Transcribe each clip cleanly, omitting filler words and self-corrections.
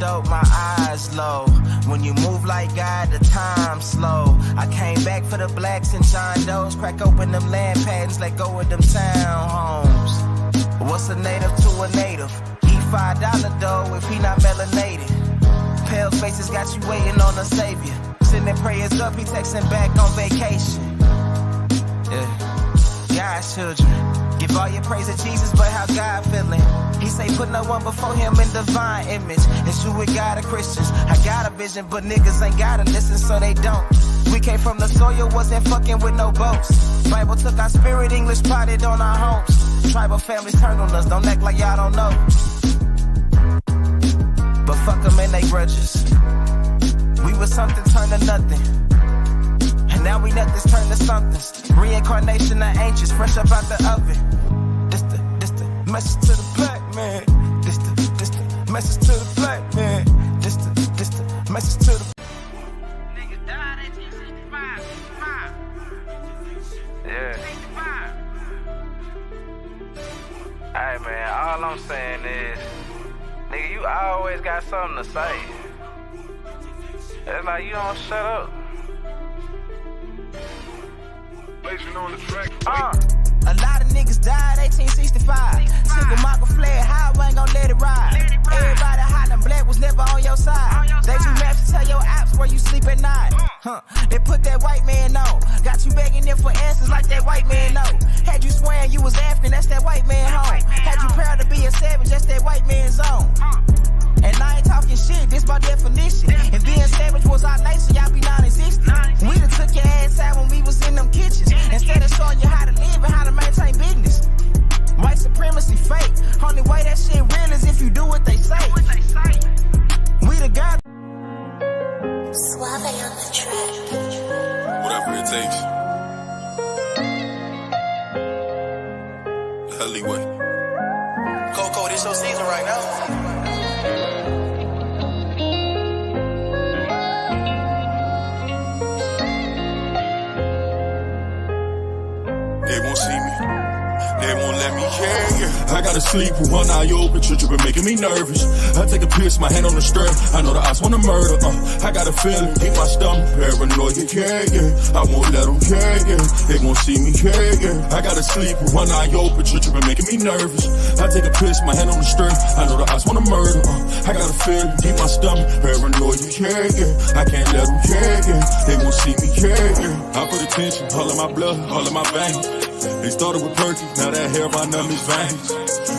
dope, my eyes low. When you move like God, the time slow. I came back for the blacks and John Doe's. Crack open them land patents, let go of them townhomes. What's a native to a native? He $5 dough if he not melanated. Pale faces got you waiting on a savior. Sending prayers up, he texting back on vacation. Yeah, God's children. Give all your praise to Jesus, but how God feeling? He say put no one before him in divine image. It's you with God of Christians. I got a vision, but niggas ain't gotta listen, so they don't. We came from the soil, wasn't fucking with no boats. Bible took our spirit, English potted on our homes. Tribal families turned on us, don't act like y'all don't know. But fuck them and they grudges. We was something turned to nothing. And now we nothing's turned to somethings. Reincarnation of ancients, fresh up out the oven. This the message to the black man. This the message to the black man. This the message to the Niggas died at 65. yeah. Hey man, all I'm saying is, nigga, you always got something to say. It's like you don't shut up. On the track. A lot of niggas died 1865. Single Michael fled high, I ain't gon' let it ride. Everybody hollering black was never on your side. They too mad to tell your apps where you sleep at night. They put that white man on. Got you begging them for answers like that white man know. Had you swearing you was African, that's that white man home. Had you proud to be a savage, that's that white man's zone. And I ain't talking shit, this by definition. And being savage was our nature, y'all be non-existent. We done took your ass out when we was in them kitchens. Instead of showing you how to live and how to maintain business. White supremacy fake. Only way that shit real is if you do what they say. We the God. Suave on the track. Whatever it takes. The alleyway. Coco, this your season right now. They won't see me. They won't let me care. I gotta sleep with one eye open. Trippin' making me nervous. I take a piss, my hand on the strap. I know the odds wanna murder. I got a feeling, keep my stomach paranoid. Yeah. I won't let them care. They won't see me care. I gotta sleep with one eye open. Trippin' making me nervous. I take a piss, my hand on the strap. I know the odds wanna murder. I got a feeling, keep my stomach paranoid. Yeah. I can't let them care. They won't see me care. I put attention, all in my blood, all in my veins. They started with Perky, now that hair run up his veins.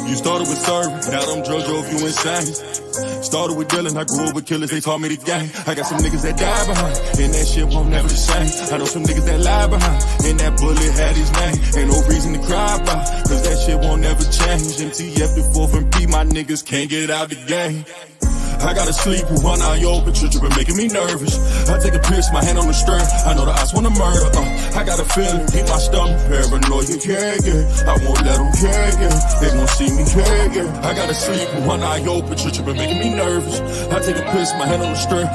You started with serving, now them drugs drove you insane. Started with dealing, I grew up with killers, they taught me the game. I got some niggas that die behind, and that shit won't never the same. I know some niggas that lie behind, and that bullet had his name. Ain't no reason to cry about, cause that shit won't never change. MTF the 4th and P, my niggas can't get out the game. I gotta sleep with one eye open, trippin' making me nervous. I take a piss, my hand on the string. I know the odds wanna murder. I got a feeling, keep my stomach paranoid. Yeah. I won't let them care. They won't see me care. I gotta sleep with one eye open, trippin' making me nervous. I take a piss, my hand on the string.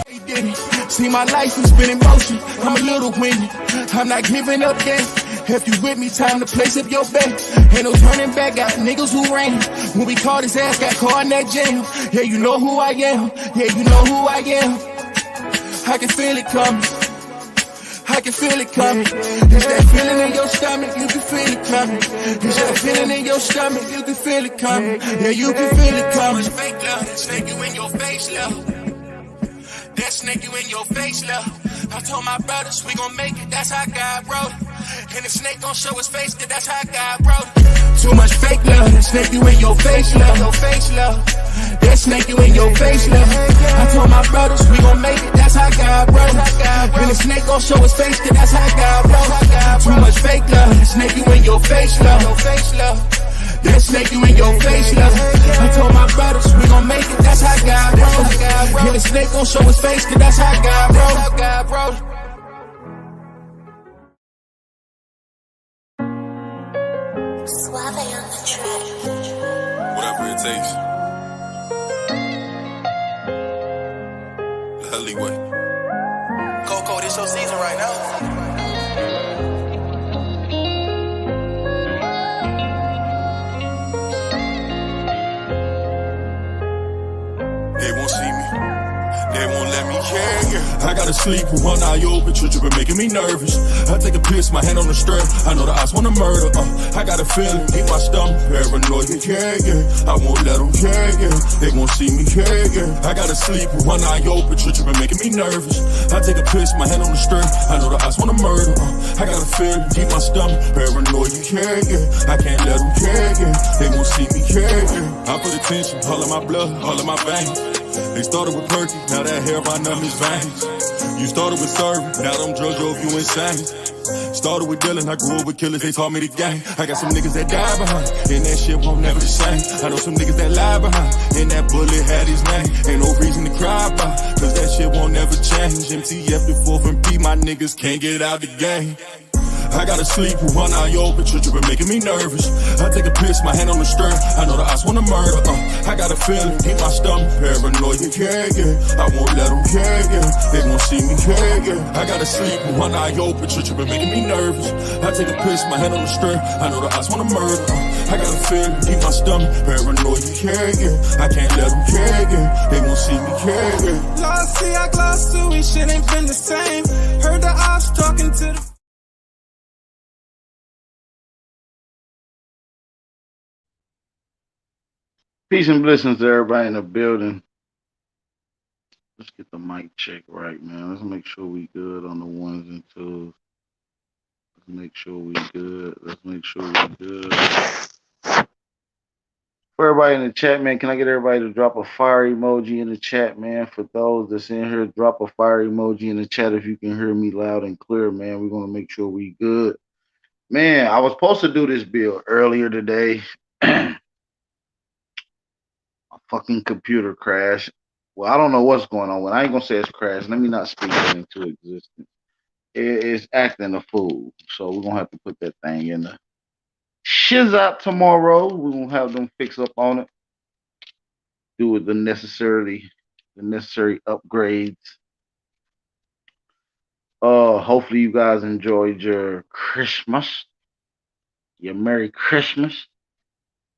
See my license been in motion. I'm a little winded. I'm not giving up yet. If you with me, time to place up your bet. Ain't no turning back, got niggas who ran. When we caught his ass, got caught in that jam. Yeah, you know who I am. Yeah, you know who I am. I can feel it coming. I can feel it coming. It's that feeling in your stomach, you can feel it coming. It's that feeling in your stomach, you can feel it coming. Yeah, you can feel it coming. Fake love, snake you in your face, love. That snake you in your face, love. I told my brothers we gon' make it, that's how God wrote it. And the snake gon' show his face, cause that's how God wrote it. Too much fake love, that snake you in your face, love. Your face, love. That snake you in your face, love. I told my brothers we gon' make it, that's how God wrote it. And the snake gon' show his face, cause that's how God wrote it. Too much fake love, that snake you in your face, love. Your face, love. That snake you in your face, love. I told my brothers we gon' make it, that's how God wrote it. And the snake gon' show his face, cause that's how God wrote it. Suave on the track. Whatever it takes. The alleyway. Coco, this your season right now. They won't see me. They won't let me I gotta sleep with one eye open, tripping, making me nervous. I take a piss, my hand on the strap. I know the odds wanna murder. I got a feeling, deep my stomach, paranoid, yeah. I won't let them, yeah. They won't see me, yeah. I gotta sleep with one eye open, tripping, making me nervous. I take a piss, my hand on the strap. I know the odds wanna murder. I got a feeling, deep my stomach, paranoid, yeah. I can't let them, yeah. They won't see me, yeah. I put attention, all of my blood, all of my veins. They started with perky, now that hair by numb is veins. You started with serving, now them drugs drove you insane. Started with dealing, I grew up with killers, they taught me the game. I got some niggas that die behind, and that shit won't never the same. I know some niggas that lie behind, and that bullet had his name. Ain't no reason to cry about, cause that shit won't never change. MTF the 4th and P, my niggas can't get out the game. I gotta sleep with one eye open, tripping, making me nervous. I take a piss, my hand on the strap. I know the odds wanna murder. I got a feeling, deep my stomach, paranoid, yeah. I won't let them, yeah. They won't see me, yeah. I gotta sleep with one eye open, tripping, making me nervous. I take a piss, my hand on the strap. I know the odds wanna murder. I got a feeling, deep my stomach, paranoid, yeah. I can't let them, yeah. They won't see me, yeah. Lost see, I glossed to it, shit ain't been the same. Heard the ops talking to the Peace and blessings to everybody in the building. Let's get the mic check right, man. Let's make sure we good on the ones and twos. Let's make sure we good. Let's make sure we good. For everybody in the chat, man, can I get everybody to drop a fire emoji in the chat, man? For those that's in here, drop a fire emoji in the chat if you can hear me loud and clear, man. We're going to make sure we good. Man, I was supposed to do this bill earlier today. Fucking computer crash. Well, I don't know what's going on. I ain't gonna say it's crashed. Let me not speak it into existence. It's acting a fool. So we're gonna have to put that thing in the shiz out tomorrow. We're gonna have them fix up on it. Do it the necessary upgrades. Hopefully you guys enjoyed your Christmas. Your Merry Christmas.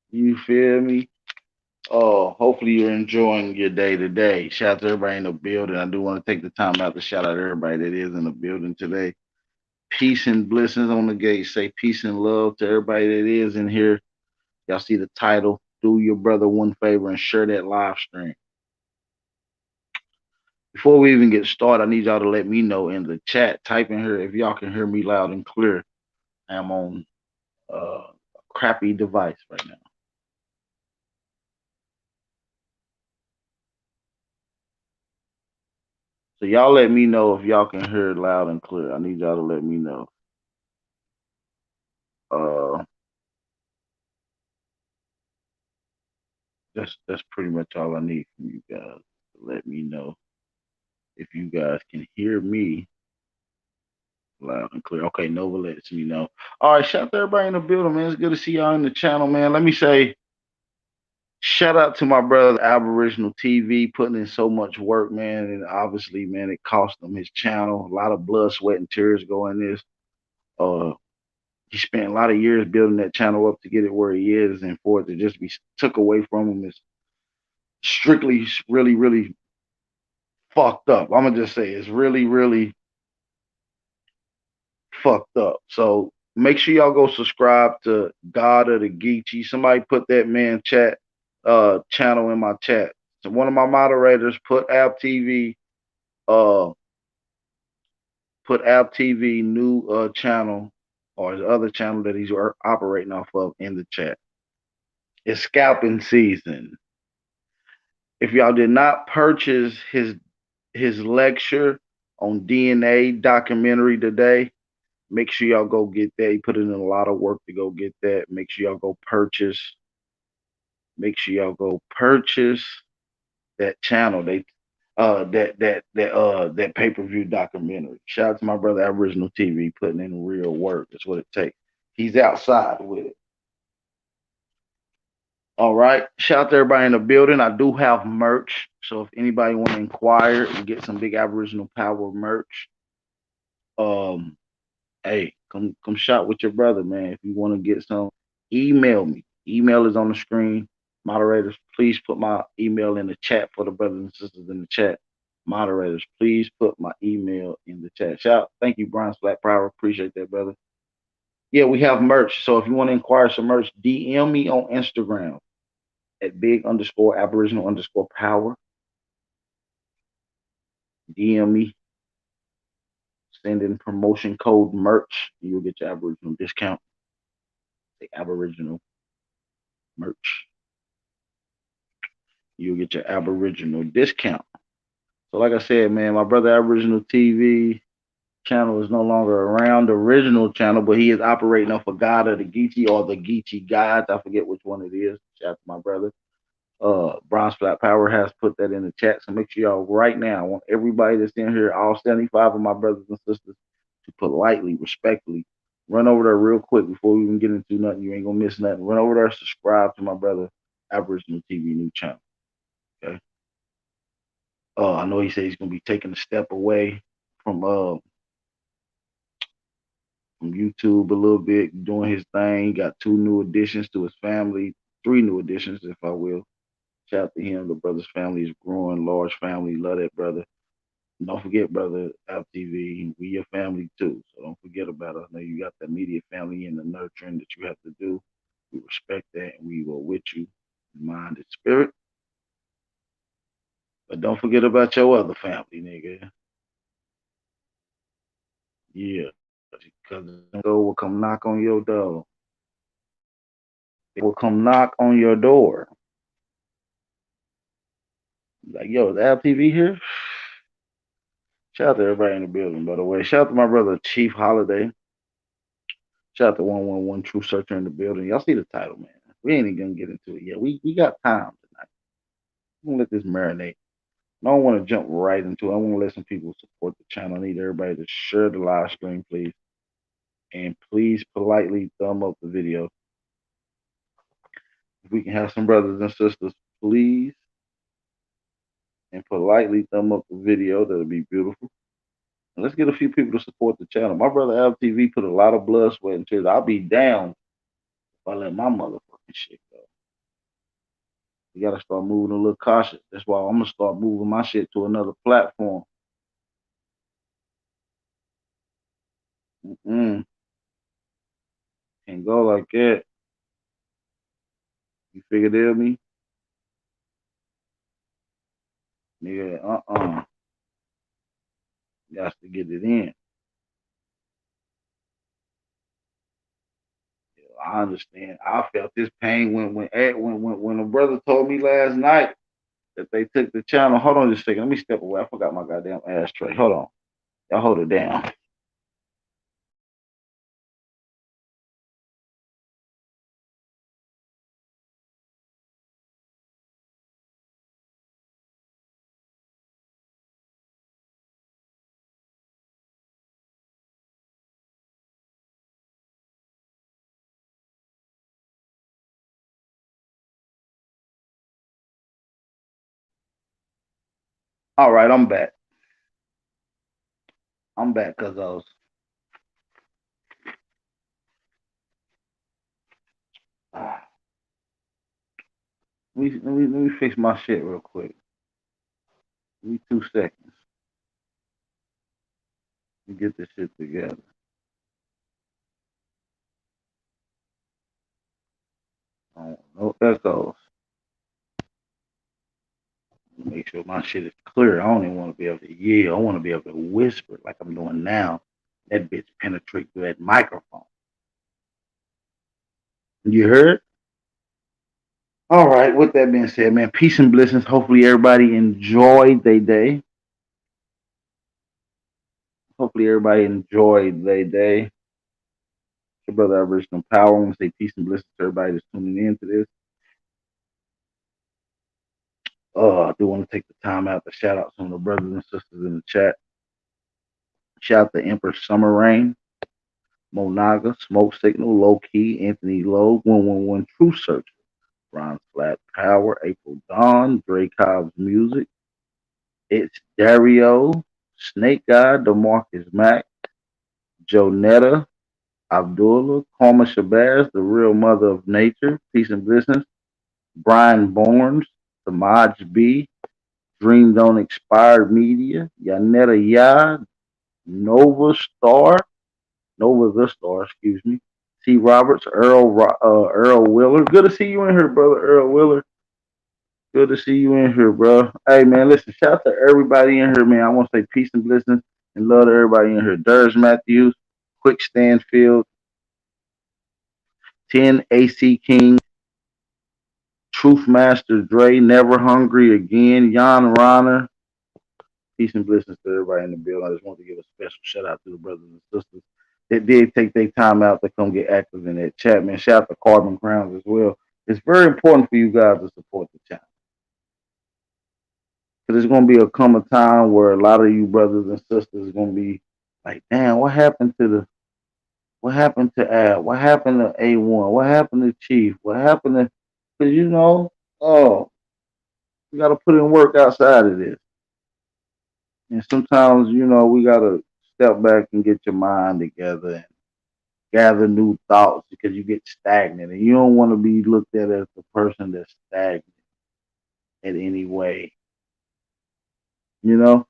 You feel me? Hopefully you're enjoying your day today. Shout out to everybody in the building. I do want to take the time out to shout out everybody that is in the building today. Peace and blessings on the gate. Say peace and love to everybody that is in here. Y'all see the title. Do your brother one favor and share that live stream. Before we even get started, I need y'all to let me know in the chat. Type in here if y'all can hear me loud and clear. I'm on a crappy device right now. So y'all let me know if y'all can hear it loud and clear. I need y'all to let me know. That's pretty much all I need from you guys. Let me know if you guys can hear me loud and clear. Okay, Nova lets me know. All right, shout out to everybody in the building, man. It's good to see y'all in the channel, man. Let me say shout out to my brother Aboriginal TV, putting in so much work, man. And obviously, man, it cost him his channel. A lot of blood, sweat, and tears go in this. He spent a lot of years building that channel up to get it where he is, and for it to just be took away from him is strictly really, really fucked up. I'm gonna just say it's really, really fucked up. So make sure y'all go subscribe to God of the Geechee. Somebody put that man channel in my chat. So one of my moderators put App TV new channel or his other channel that he's operating off of in the chat. It's scalping season. If y'all did not purchase his lecture on DNA documentary today, make sure y'all go get that. He put in a lot of work to go get that. Make sure y'all go purchase. Make sure y'all go purchase that channel. That pay-per-view documentary. Shout out to my brother Aboriginal TV putting in real work. That's what it takes. He's outside with it. All right. Shout out to everybody in the building. I do have merch. So if anybody want to inquire and get some big Aboriginal Power merch, hey, come shop with your brother, man. If you want to get some, email me. Email is on the screen. Moderators, please put my email in the chat for the brothers and sisters in the chat. Moderators, please put my email in the chat. Shout, thank you, Brian Black Power. Appreciate that, brother. Yeah, we have merch. So if you want to inquire some merch, DM me on Instagram at big_Aboriginal_power. DM me, send in promotion code merch, and you'll get your Aboriginal discount. The Aboriginal merch. You'll get your Aboriginal discount. So like I said, man, my brother Aboriginal TV channel is no longer around, the original channel, but he is operating off of God of the Geechee or the Geechee Gods. I forget which one it is. Shout out to my brother. Bronze Flat Power has put that in the chat. So make sure y'all right now, I want everybody that's in here, all 75 of my brothers and sisters, to politely, respectfully run over there real quick before we even get into nothing. You ain't gonna miss nothing. Run over there, subscribe to my brother Aboriginal TV new channel. Okay. I know he said he's gonna be taking a step away from YouTube a little bit, doing his thing. He got 2 new additions to his family, 3 new additions, if I will. Shout out to him. The brother's family is growing, large family. Love that brother. Don't forget, brother, App TV, we your family too. So don't forget about us. I know you got the immediate family and the nurturing that you have to do. We respect that and we will with you, mind and spirit. But don't forget about your other family, nigga. Yeah. Because will come knock on your door. They will come knock on your door. Like, yo, is App TV here? Shout out to everybody in the building, by the way. Shout out to my brother Chief Holiday. Shout out to 111 True Searcher in the building. Y'all see the title, man. We ain't even gonna get into it yet. We got time tonight. I'm gonna let this marinate. I don't want to jump right into it. I want to let some people support the channel. I need everybody to share the live stream, please. And please politely thumb up the video. If we can have some brothers and sisters, please. And politely thumb up the video. That'll be beautiful. And let's get a few people to support the channel. My brother LTV put a lot of blood, sweat, and tears. I'll be down if I let my motherfucking shit go. You gotta start moving a little cautious. That's why I'm gonna start moving my shit to another platform. Can't go like that. You figured it me? Nigga, Got to get it in. I understand. I felt this pain when a brother told me last night that they took the channel. Hold on just a second. Let me step away. I forgot my goddamn ashtray. Hold on. Y'all hold it down. All right, I'm back. I'm back because I was let me fix my shit real quick. Give me 2 seconds. Let me get this shit together. No echoes. Make sure my shit is clear. I don't even want to be able to yell. I want to be able to whisper like I'm doing now. That bitch penetrate through that microphone. You heard? All right. With that being said, man, peace and blessings. Hopefully everybody enjoyed their day. Your day. Your brother Aboriginal Power. I want to say peace and blessings to everybody that's tuning in to this. I do want to take the time out to shout out some of the brothers and sisters in the chat. Shout out to Empress Summer Rain, Monaga, Smoke Signal, Low Key, Anthony Lowe, 111 True Searcher, Ron Flat Power, April Dawn, Dre Cobb's Music, It's Dario, Snake God, DeMarcus Mack, Jonetta, Abdullah, Karma Shabazz, the real mother of nature, peace and blessings. Brian Barnes, Samaj B, Dreams on Expired Media, Yanetta Yad, Nova Star, Nova the Star, excuse me. T. Roberts, Earl Willer. Good to see you in here, brother Earl Willer. Good to see you in here, bro. Hey, man, listen, shout out to everybody in here, man. I want to say peace and blessings and love to everybody in here. Durs Matthews, Quick Stanfield, 10 AC King, Truth Master Dre, Never Hungry Again, Jan Ronner. Peace and blessings to everybody in the building. I just want to give a special shout out to the brothers and sisters that did take their time out to come get active in that chat, man. Shout out to Carbon Crowns as well. It's very important for you guys to support the channel. Because there's going to be a come a time where a lot of you brothers and sisters are going to be like, damn, what happened to Ab? What happened to A1? What happened to Chief? What happened to, because you got to put in work outside of this. And sometimes, we got to step back and get your mind together and gather new thoughts because you get stagnant. And you don't want to be looked at as the person that's stagnant in any way. We got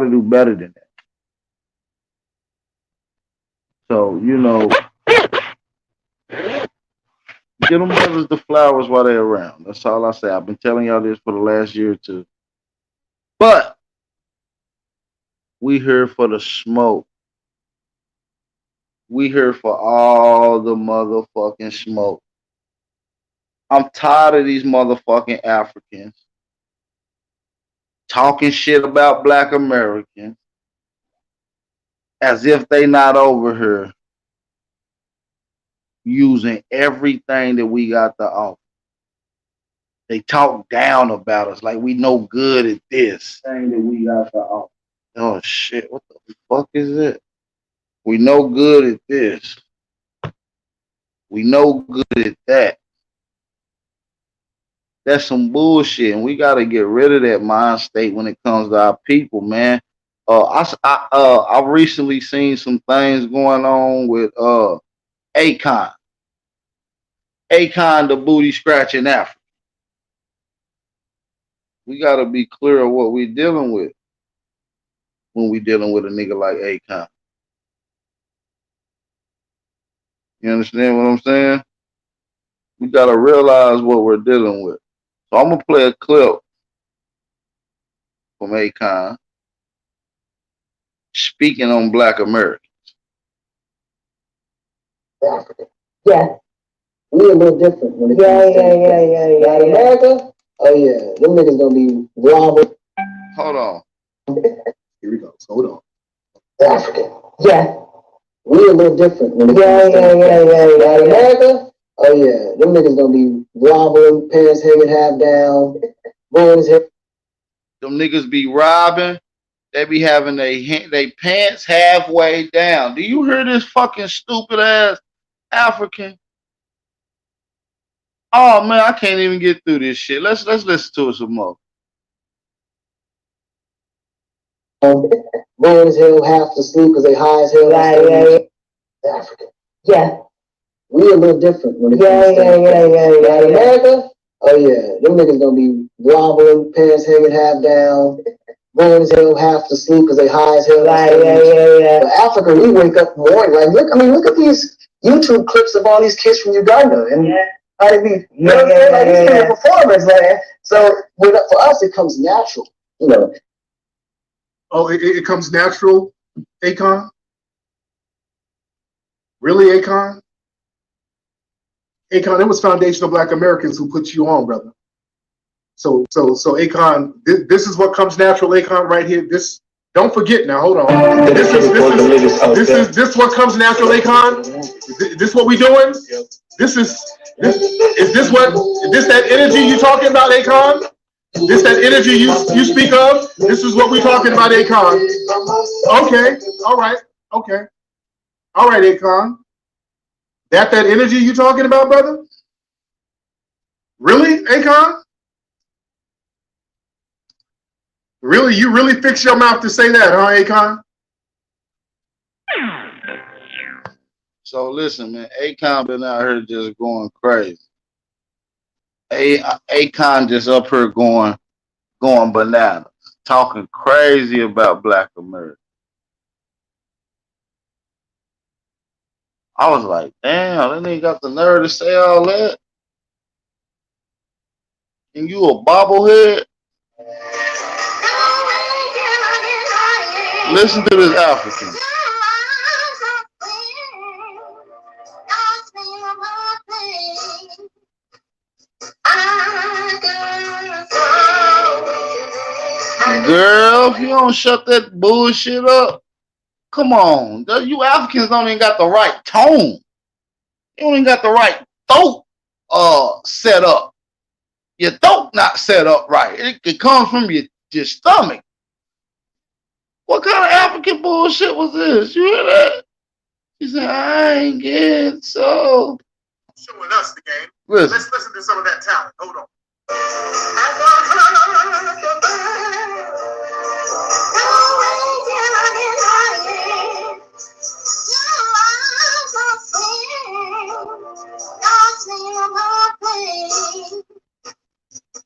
to do better than that. So, get them brothers the flowers while they're around. That's all I say. I've been telling y'all this for the last year or two. But we here for the smoke. We here for all the motherfucking smoke. I'm tired of these motherfucking Africans talking shit about Black Americans as if they not over here using everything that we got to offer. They talk down about us like we no good at this thing that we got to offer. Oh shit, what the fuck is it? We no good at this. We no good at that. That's some bullshit, and we got to get rid of that mind state when it comes to our people, man. I've recently seen some things going on with Akon. Akon, the booty scratching Africa. We got to be clear of what we're dealing with when we dealing with a nigga like Akon. You understand what I'm saying? We got to realize what we're dealing with. So I'm going to play a clip from Akon speaking on Black Americans. Yeah. We a little different when it comes to Black America. Oh yeah, them niggas gonna be robbing. Hold on. Here we go. Hold on. African. Yeah. We a little different when it comes to Black America. Oh yeah, them niggas gonna be robbing, pants hanging half down, boys hip. Them niggas be robbing. They be having they pants halfway down. Do you hear this fucking stupid ass African? Oh man, I can't even get through this shit. Let's listen to it some more. Boys hell half to sleep because they high as hell. African. Yeah. We a little different when it comes to Black America. Oh yeah, them niggas gonna be robbing, pants hanging half down. Boys hell half to sleep because they high as hell. But Africa, we wake up morning like look at these YouTube clips of all these kids from Uganda and how they be these performers like so for us it comes natural, Oh, it comes natural, Akon? Really, Akon? Akon, it was foundational Black Americans who put you on, brother. So Akon, this is what comes natural, Akon, right here. This, don't forget now. Hold on. This what comes natural, Akon. This what we doing? Is this that energy you talking about, Akon? This that energy you speak of? This is what we talking about, Akon. Okay. All right. Okay. All right, Akon. That energy you talking about, brother? Really, Akon? Really? You really fix your mouth to say that, huh, Akon? So listen, man, Akon been out here just going crazy. Akon just up here going bananas, talking crazy about Black America. I was like, damn, that nigga got the nerve to say all that. And you a bobblehead? Listen to this African. Girl, if you don't shut that bullshit up, come on. You Africans don't even got the right tone. You don't even got the right throat set up. Your throat not set up right. It comes from your stomach. What kind of African bullshit was this? You hear that? She said, I ain't getting so. Showing us the game. Listen. Let's listen to some of that talent. Hold on.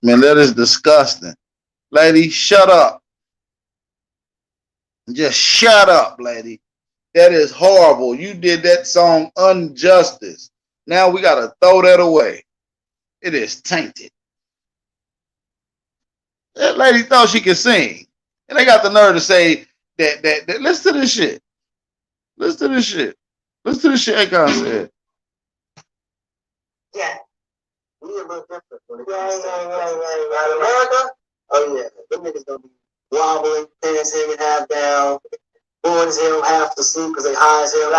Man, that is disgusting. Lady, shut up. Just shut up, lady. That is horrible. You did that song injustice. Now we got to throw that away. It is tainted. That lady thought she could sing. And they got the nerve to say that listen to this shit. Listen to this shit. Listen to this shit Akon said. Yeah. We a little different. Right. America? Oh yeah. Them niggas gonna be wobbling, pants hanging half down, born as hell, half to sleep because they high as hell.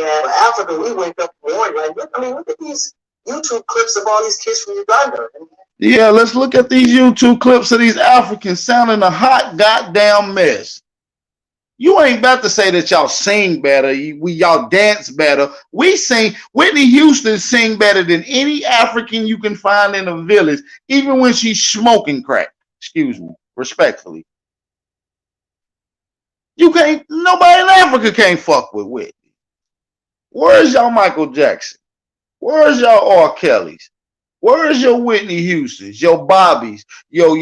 Yeah. But Africa, we wake up in the morning, like, look at these YouTube clips of all these kids from Uganda. Yeah, let's look at these YouTube clips of these Africans sounding a hot goddamn mess. You ain't about to say that y'all sing better, y'all dance better. We sing, Whitney Houston sing better than any African you can find in a village, even when she's smoking crack. Excuse me, respectfully. Nobody in Africa can't fuck with Whitney. Where's y'all Michael Jackson? Where's y'all R. Kellys? Where's your Whitney Houstons, your Bobbies, your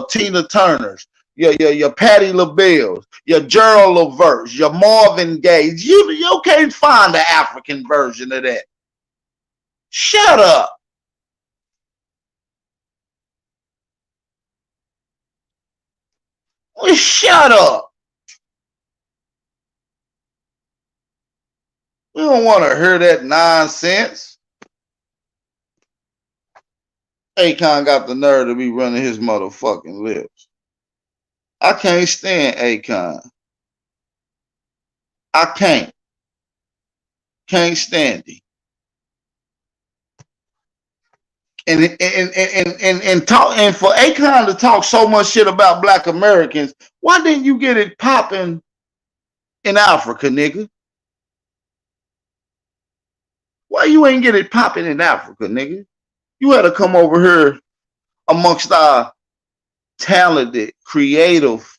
Tina Turners, your Patti LaBelle's, your Gerald Levert's, your Marvin Gaye's? You can't find the African version of that. Shut up. Well, shut up. We don't want to hear that nonsense. Akon got the nerve to be running his motherfucking lips. I can't stand Akon. I can't. Can't stand him. And for Akon to talk so much shit about Black Americans, why didn't you get it popping in Africa, nigga? Why you ain't get it popping in Africa, nigga? You had to come over here amongst our talented, creative,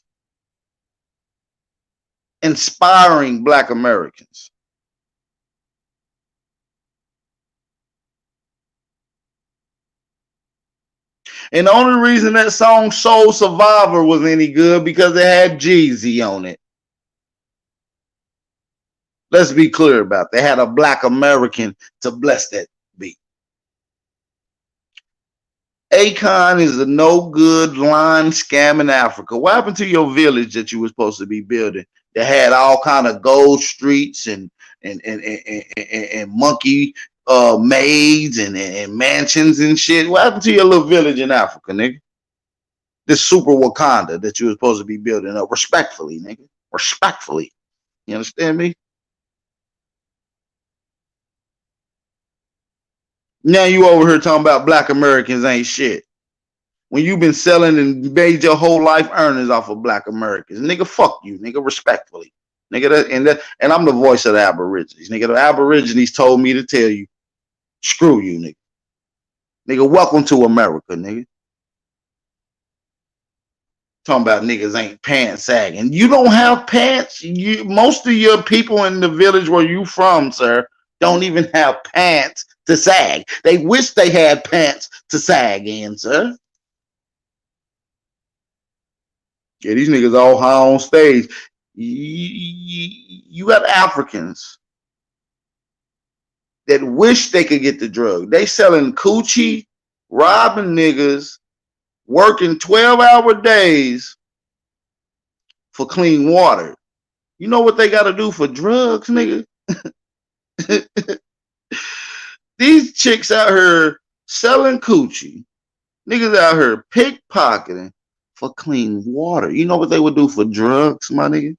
inspiring Black Americans. And the only reason that song Soul Survivor was any good because it had Jeezy on it. Let's be clear about that. They had a Black American to bless that beat. Akon is a no good line scam in Africa. What happened to your village that you were supposed to be building that had all kind of gold streets and monkey maids and mansions and shit? What happened to your little village in Africa, nigga? This super Wakanda that you were supposed to be building up respectfully, nigga. Respectfully. You understand me? Now you over here talking about Black Americans ain't shit. When you been selling and made your whole life earnings off of Black Americans. Nigga, fuck you, nigga, respectfully. Nigga, and I'm the voice of the Aborigines. Nigga, the Aborigines told me to tell you, screw you, nigga. Nigga, welcome to America, nigga. Talking about niggas ain't pants sagging. You don't have pants. Most of your people in the village where you from, sir, don't even have pants to sag. They wish they had pants to sag in, sir. Yeah, these niggas all high on stage. You got Africans that wish they could get the drug. They selling coochie, robbing niggas, working 12-hour days for clean water. You know what they got to do for drugs, nigga? These chicks out here selling coochie, niggas out here pickpocketing for clean water. You know what they would do for drugs, my nigga?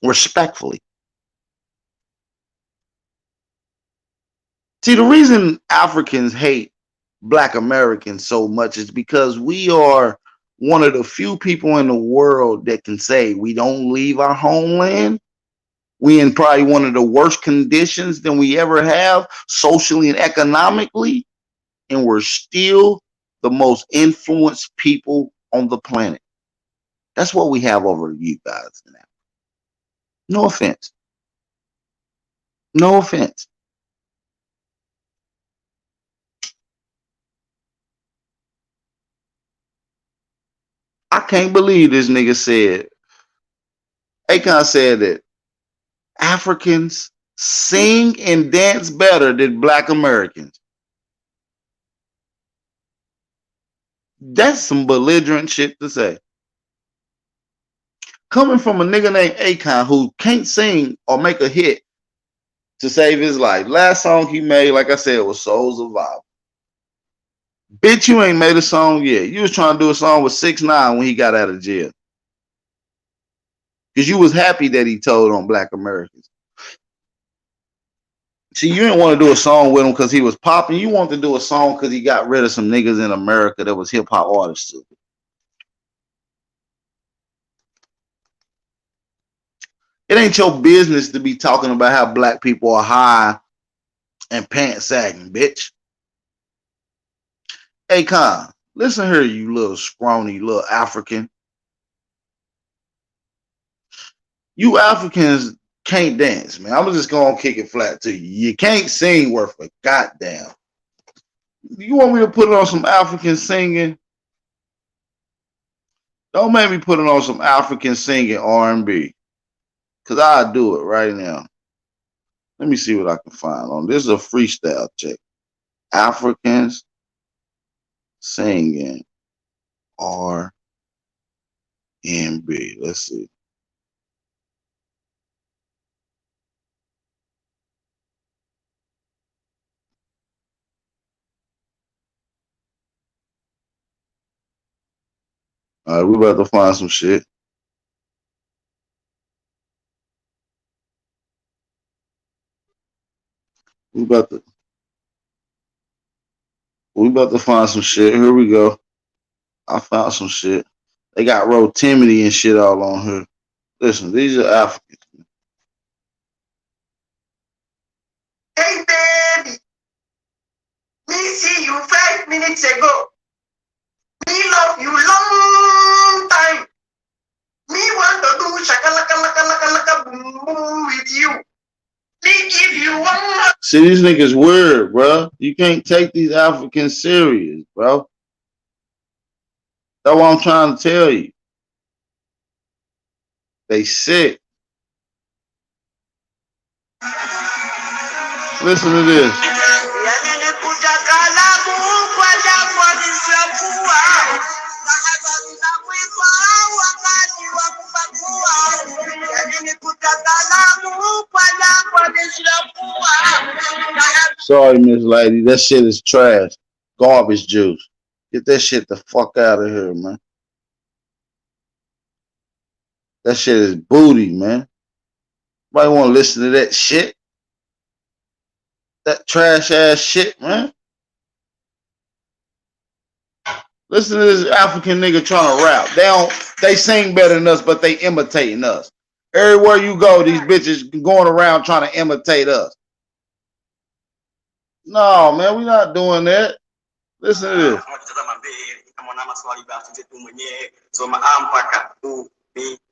Respectfully. See, the reason Africans hate Black Americans so much is because we are one of the few people in the world that can say we don't leave our homeland. We in probably one of the worst conditions than we ever have socially and economically, and we're still the most influenced people on the planet. That's what we have over you guys now. No offense. No offense. I can't believe this nigga said, Akon said that Africans sing and dance better than Black Americans. That's some belligerent shit to say. Coming from a nigga named Akon who can't sing or make a hit to save his life. Last song he made, like I said, was Souls of Vibe. Bitch, you ain't made a song yet. You was trying to do a song with 6ix9ine when he got out of jail. Because you was happy that he told on Black Americans. See, you didn't want to do a song with him because he was popping. You wanted to do a song because he got rid of some niggas in America that was hip-hop artists. It ain't your business to be talking about how Black people are high and pants sagging, bitch. Akon, listen here, you little scrawny little African. You Africans can't dance, man. I'm just gonna kick it flat to you. You can't sing worth a goddamn. You want me to put it on some African singing? Don't make me put it on some African singing R&B. Because I'll do it right now. Let me see what I can find on. This is a freestyle check. Africans singing R&B. Let's see. All right, we about to find some shit. We about to find some shit. Here we go. I found some shit. They got Rotimity and shit all on here. Listen, these are Africans. Hey baby, me see you 5 minutes ago. Me love you long time. Me want to do shakalaka boom boom with you. Me give you one more. See, these niggas weird, bro. You can't take these Africans serious, bro. That's what I'm trying to tell you. They sick. Listen to this. Sorry, Miss Lady. That shit is trash. Garbage juice. Get that shit the fuck out of here, man. That shit is booty, man. Nobody want to listen to that shit. That trash ass shit, man. Listen to this African nigga trying to rap. They sing better than us, but they imitating us. Everywhere you go, these bitches going around trying to imitate us. No, man, we not doing that. Listen to this.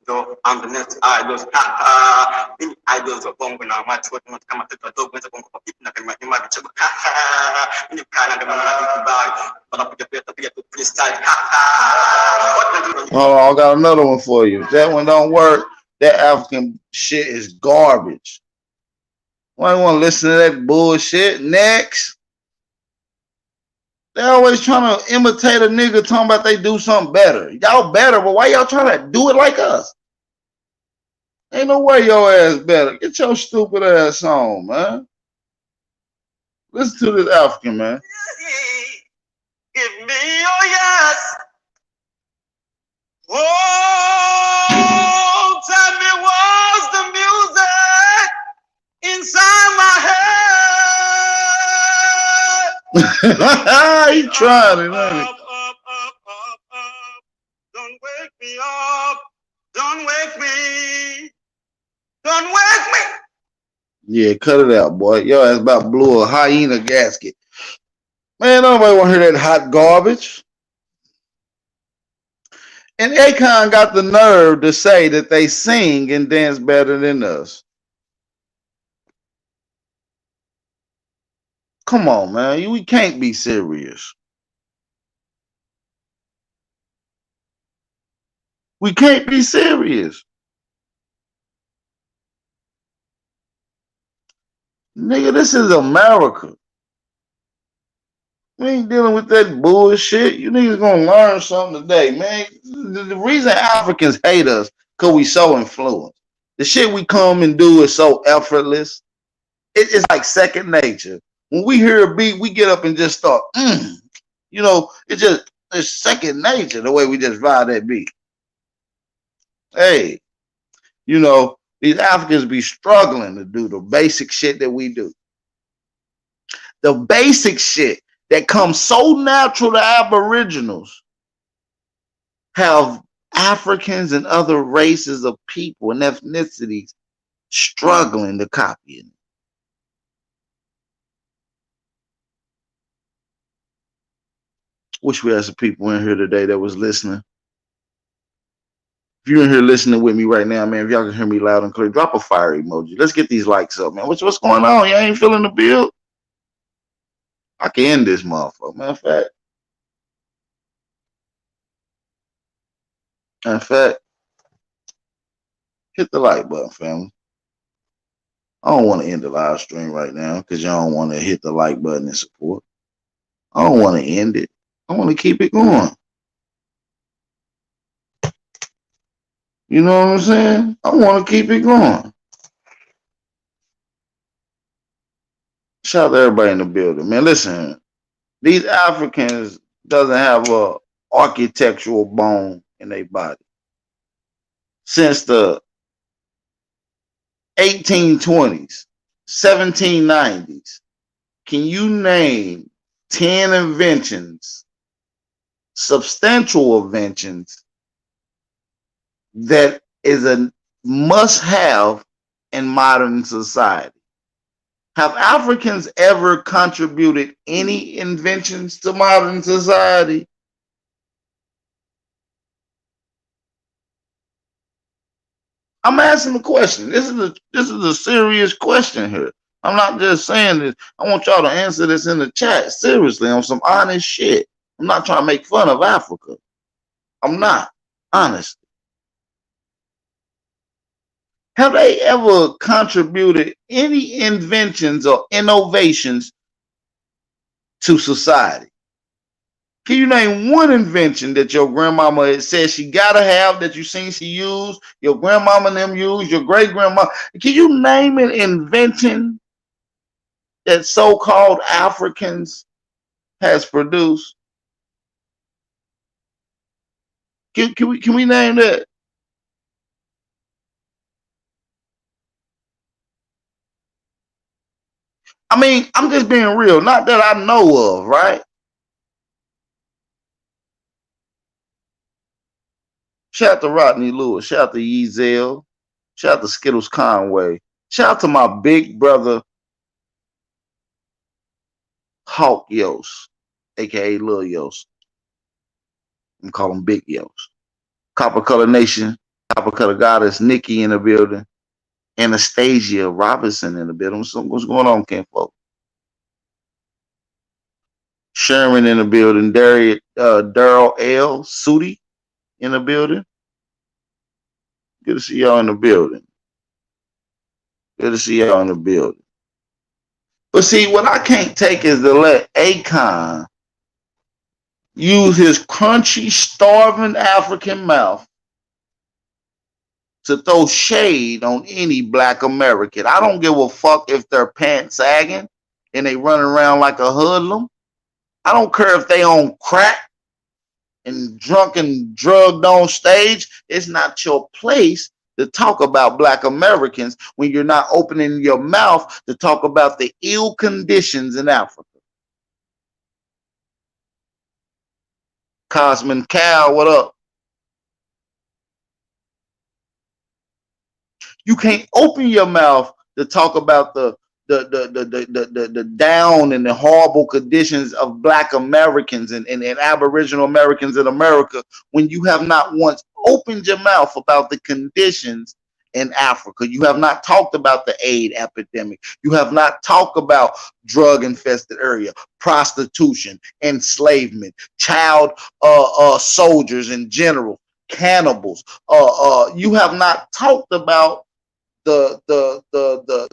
Yo, I'm the next idols. Haha. Mimi idols wa bongo na watu wote wote kama mtoto wadogo wenza bongo kwa pipi na kama nyuma vichego. Haha. Mimi kana ndio maana kibali. Wanapiga piga tu freestyle. Haha. Hold on, I got another one for you. If that one don't work, that African shit is garbage. Why you want to listen to that bullshit? Next. They always trying to imitate a nigga talking about they do something better. Y'all better, but why y'all trying to do it like us? Ain't no way your ass better. Get your stupid ass on, man. Listen to this African, man. Give me your yes. Oh, tell me what's the music inside my head. He trying it, ain't he? Up. Don't wake me up. Don't wake me. Don't wake me. Yeah, cut it out, boy. Your ass about blew a hyena gasket. Man, nobody want to hear that hot garbage. And Akon got the nerve to say that they sing and dance better than us. Come on, man. We can't be serious. We can't be serious. Nigga, this is America. We ain't dealing with that bullshit. You niggas gonna learn something today, man. The reason Africans hate us, because we so influenced. The shit we come and do is so effortless. It's like second nature. When we hear a beat, we get up and just start, you know, it's second nature, the way we just vibe that beat. Hey, you know, these Africans be struggling to do the basic shit that we do. The basic shit that comes so natural to Aboriginals have Africans and other races of people and ethnicities struggling to copy it. Wish we had some people in here today that was listening. If you're in here listening with me right now, man, if y'all can hear me loud and clear, drop a fire emoji. Let's get these likes up, man. What's going on? Y'all ain't feeling the build? I can end this motherfucker. Matter of fact, hit the like button, family. I don't want to end the live stream right now because y'all don't want to hit the like button and support. I don't want to end it. I want to keep it going. You know what I'm saying? I want to keep it going. Shout out to everybody in the building, man. Listen, these Africans doesn't have a architectural bone in their body. Since the 1820s, 1790s, can you name 10 inventions, substantial inventions, that is a must-have in modern society? Have Africans ever contributed any inventions to modern society? I'm asking the question. This is a serious question here. I'm not just saying this. I want y'all to answer this in the chat seriously on some honest shit. I'm not trying to make fun of Africa. I'm not, honestly. Have they ever contributed any inventions or innovations to society? Can you name one invention that your grandmama said she gotta have, that you seen she used, your grandmama and them used, your great grandma? Can you name an invention that so-called Africans has produced? Can we name that? I mean, I'm just being real. Not that I know of, right? Shout out to Rodney Lewis. Shout out to Yeezel. Shout out to Skittles Conway. Shout out to my big brother, Hawk Yost, a.k.a. Lil Yost. I'm calling him Big Yost. Copper Color Nation. Copper Goddess Nikki in the building. Anastasia Robinson in the building. What's going on, Kenfolk? Sherman in the building. Daryl L. Sooty in the building. Good to see y'all in the building. Good to see y'all in the building. But see, what I can't take is to let Akon use his crunchy, starving African mouth to throw shade on any black American. I don't give a fuck if their pants sagging and they running around like a hoodlum. I don't care if they on crack and drunk and drugged on stage. It's not your place to talk about black Americans when you're not opening your mouth to talk about the ill conditions in Africa. Cosmin Cal, what up? You can't open your mouth to talk about the down and the horrible conditions of black Americans and Aboriginal Americans in America when you have not once opened your mouth about the conditions in Africa. You have not talked about the AIDS epidemic. You have not talked about drug infested area, prostitution, enslavement, child soldiers in general, cannibals. You have not talked about the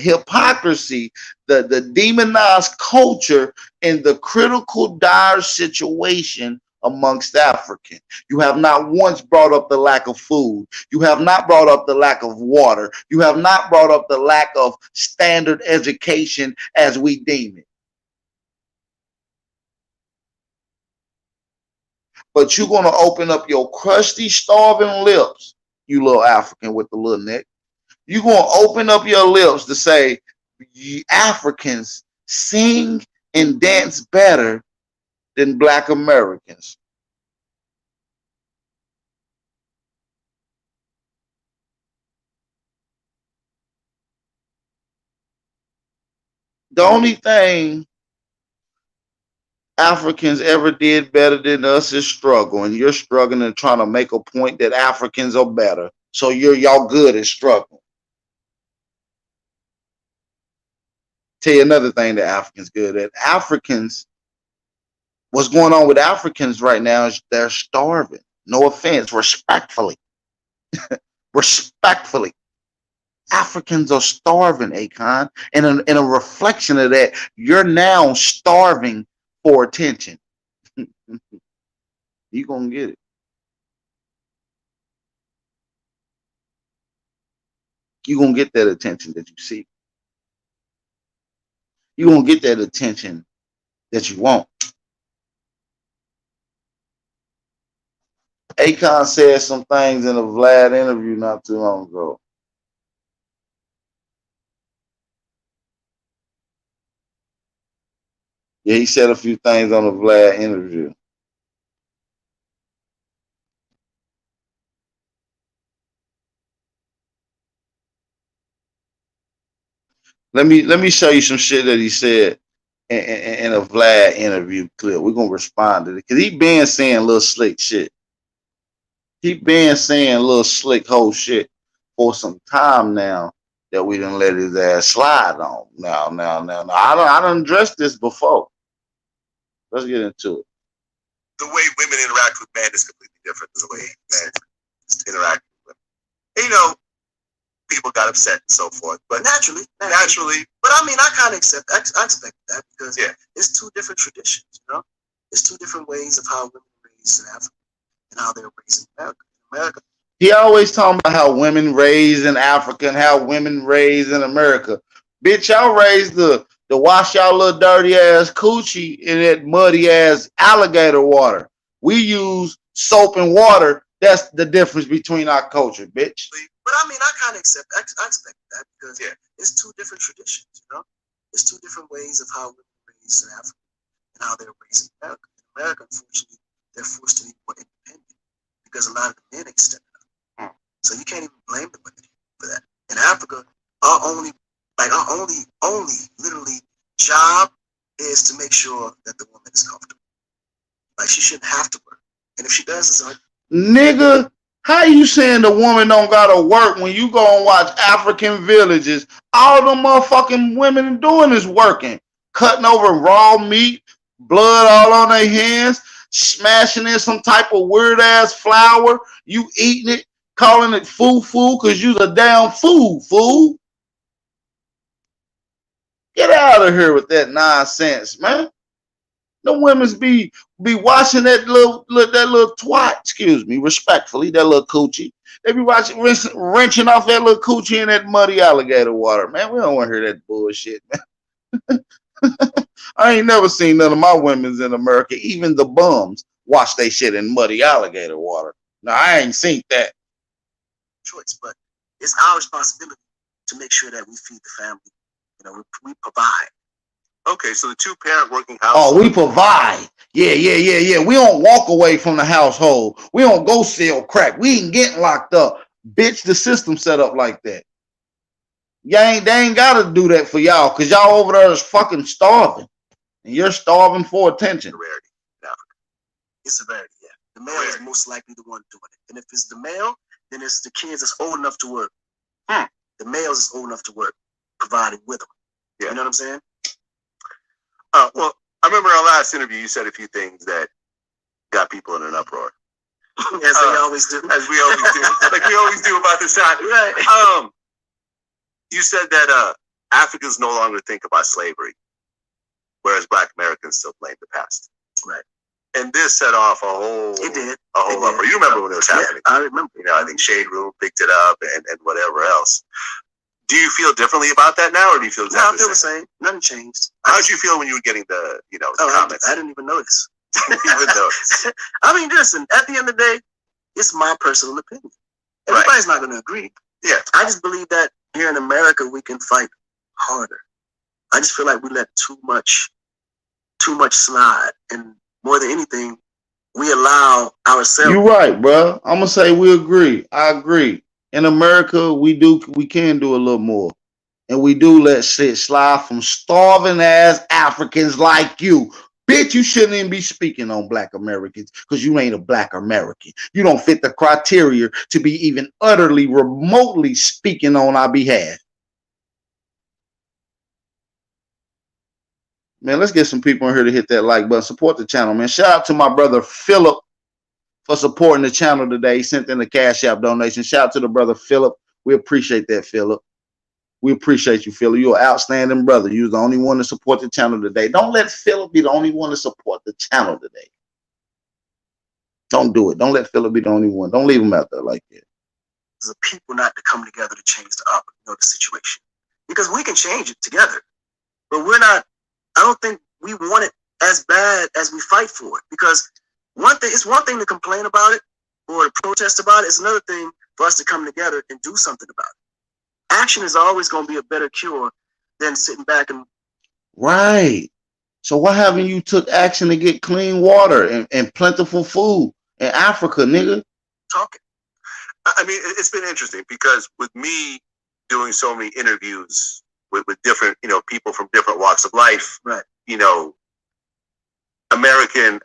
hypocrisy, the demonized culture, and the critical, dire situation amongst Africans. You have not once brought up the lack of food. You have not brought up the lack of water. You have not brought up the lack of standard education as we deem it. But you're going to open up your crusty, starving lips, you little African with the little neck. You're going to open up your lips to say, Africans sing and dance better than black Americans. The only thing Africans ever did better than us is struggle, and you're struggling and trying to make a point that Africans are better. So y'all good at struggle. Tell you another thing that Africans good at. Africans, what's going on with Africans right now is they're starving. No offense, respectfully. Respectfully. Africans are starving, Akon. And in a reflection of that, you're now starving for attention. You're going to get it. You're going to get that attention that you seek. You're going to get that attention that you want. Akon said some things in a Vlad interview not too long ago. Yeah, he said a few things on the Vlad interview. Let me show you some shit that he said in a Vlad interview clip. We're gonna respond to it because he been saying little slick shit. He been saying little slick whole shit for some time now that we done let his ass slide on. Now. I done addressed this before. Let's get into it. The way women interact with men is completely different than the way men interact with women. You know, people got upset and so forth, but naturally. But I mean, I kind of I expect that because it's two different traditions. You know, it's two different ways of how women are raised in Africa and how they're raised in America. He always talking about how women raised in Africa and how women raised in America. Bitch, y'all raised to wash y'all little dirty ass coochie in that muddy ass alligator water. We use soap and water. That's the difference between our culture, bitch. But I mean, I kind of I expect that because it's two different traditions, you know? It's two different ways of how women are raised in Africa and how they're raised in America. In America, unfortunately, they're forced to be more independent because a lot of the men ain't stepping up. So you can't even blame the women for that. In Africa, our only literally job is to make sure that the woman is comfortable. Like, she shouldn't have to work. And if she does, it's like, nigga, How you saying the woman don't gotta work when you go and watch African villages? All the motherfucking women doing is working, cutting over raw meat, blood all on their hands, smashing in some type of weird ass flour. You eating it, calling it foo-foo because you's a damn fool. Get out of here with that nonsense, man. The women's be watching that little twat, excuse me, respectfully, that little coochie. They be watching, wrenching off that little coochie in that muddy alligator water, man. We don't want to hear that bullshit, man. I ain't never seen none of my women's in America, even the bums, wash they shit in muddy alligator water. Now, I ain't seen that. Choice, but it's our responsibility to make sure that we feed the family. You know, we provide. Okay, so the two-parent working house. Oh, we provide. Yeah. We don't walk away from the household. We don't go sell crack. We ain't getting locked up. Bitch, the system set up like that. They ain't got to do that for y'all because y'all over there is fucking starving. And you're starving for attention. It's a rarity in Africa. It's a rarity, yeah. The male is most likely the one doing it. And if it's the male, then it's the kids that's old enough to work. The males is old enough to work, provided with them. Yeah. You know what I'm saying? Well, I remember in our last interview, you said a few things that got people in an uproar. As they always do. As we always do. Like we always do about this time. Right. You said that Africans no longer think about slavery, whereas Black Americans still blame the past. Right. And this set off a whole uproar. You remember when it was happening? I remember. You know, I think Shade Room picked it up and whatever else. Do you feel differently about that now, or do you feel exactly I feel the same? Nothing changed. How did you feel when you were getting the comments? I didn't even notice. Even notice. I mean, listen, at the end of the day, it's my personal opinion. Everybody's not going to agree. Yeah. I just believe that here in America, we can fight harder. I just feel like we let too much slide. And more than anything, we allow ourselves. You're right, bro. I'm going to say we agree. I agree. In America, we can do a little more. And we do let shit slide from starving ass Africans like you. Bitch, you shouldn't even be speaking on Black Americans because you ain't a Black American. You don't fit the criteria to be even utterly, remotely speaking on our behalf. Man, let's get some people in here to hit that like button. Support the channel, man. Shout out to my brother Philip for supporting the channel today. He sent in the Cash App donation. Shout out to the brother Philip. We appreciate that, Philip. We appreciate you, Philip. You're an outstanding brother. You're the only one to support the channel today. Don't let Philip be the only one to support the channel today. Don't do it. Don't let Philip be the only one. Don't leave him out there like that. The people not to come together to change the situation. Because we can change it together. But we're not, I don't think we want it as bad as we fight for it. Because it's one thing to complain about it or to protest about it. It's another thing for us to come together and do something about it. Action is always going to be a better cure than sitting back and. Right. So why haven't you took action to get clean water and plentiful food in Africa, nigga? Talking. I mean, it's been interesting because with me doing so many interviews with different, people from different walks of life, right? American,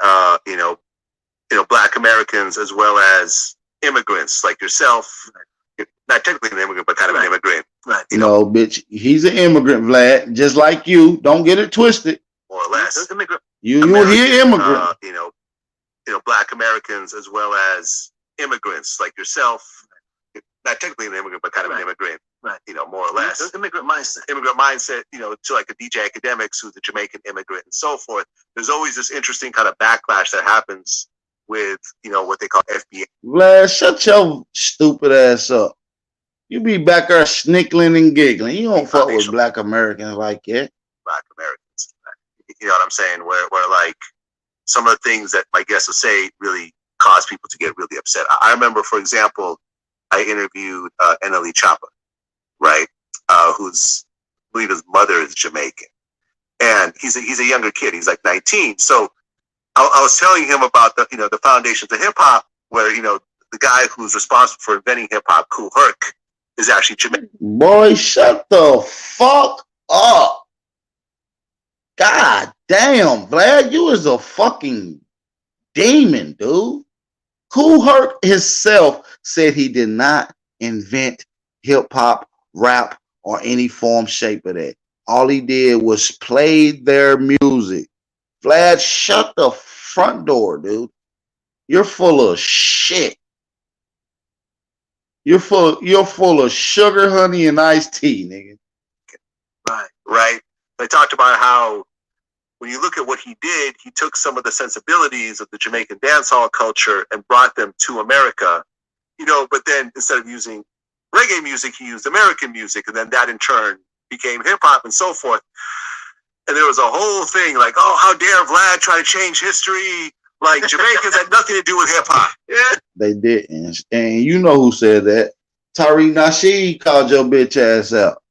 Black Americans as well as immigrants like yourself. Right. Not technically an immigrant, but kind of an immigrant. Right. No, bitch. He's an immigrant, Vlad, just like you. Don't get it twisted. More or less. You're here immigrant. Black Americans as well as immigrants like yourself. Not technically an immigrant, but kind of an immigrant. Right. More or less. Immigrant mindset. To like the DJ Academics, who's a Jamaican immigrant and so forth. There's always this interesting kind of backlash that happens with, what they call FBA. Vlad, shut your stupid ass up. You be back there snickling and giggling. You don't fuck with Black Americans like that. Black Americans. You know what I'm saying? Where like some of the things that my guests will say really cause people to get really upset. I remember, for example, I interviewed NLE Choppa, right? I believe his mother is Jamaican. And he's a younger kid. He's like 19. So I was telling him about the foundations of hip hop, where the guy who's responsible for inventing hip hop, Kool Herc, is actually Jamaican. Boy, shut the fuck up! God damn, Vlad, you is a fucking demon, dude. Kool Kool Herc himself said he did not invent hip hop, rap, or any form, shape of that. All he did was play their music. Vlad, shut the front door, dude. You're full of shit. You're full of sugar, honey, and iced tea, nigga. Right. They talked about how when you look at what he did, he took some of the sensibilities of the Jamaican dancehall culture and brought them to America, but then instead of using reggae music, he used American music, and then that in turn became hip hop and so forth. And there was a whole thing like, oh, how dare Vlad try to change history? Like Jamaicans had nothing to do with hip hop. Yeah. They didn't. And you know who said that? Tariq Nasheed called your bitch ass out.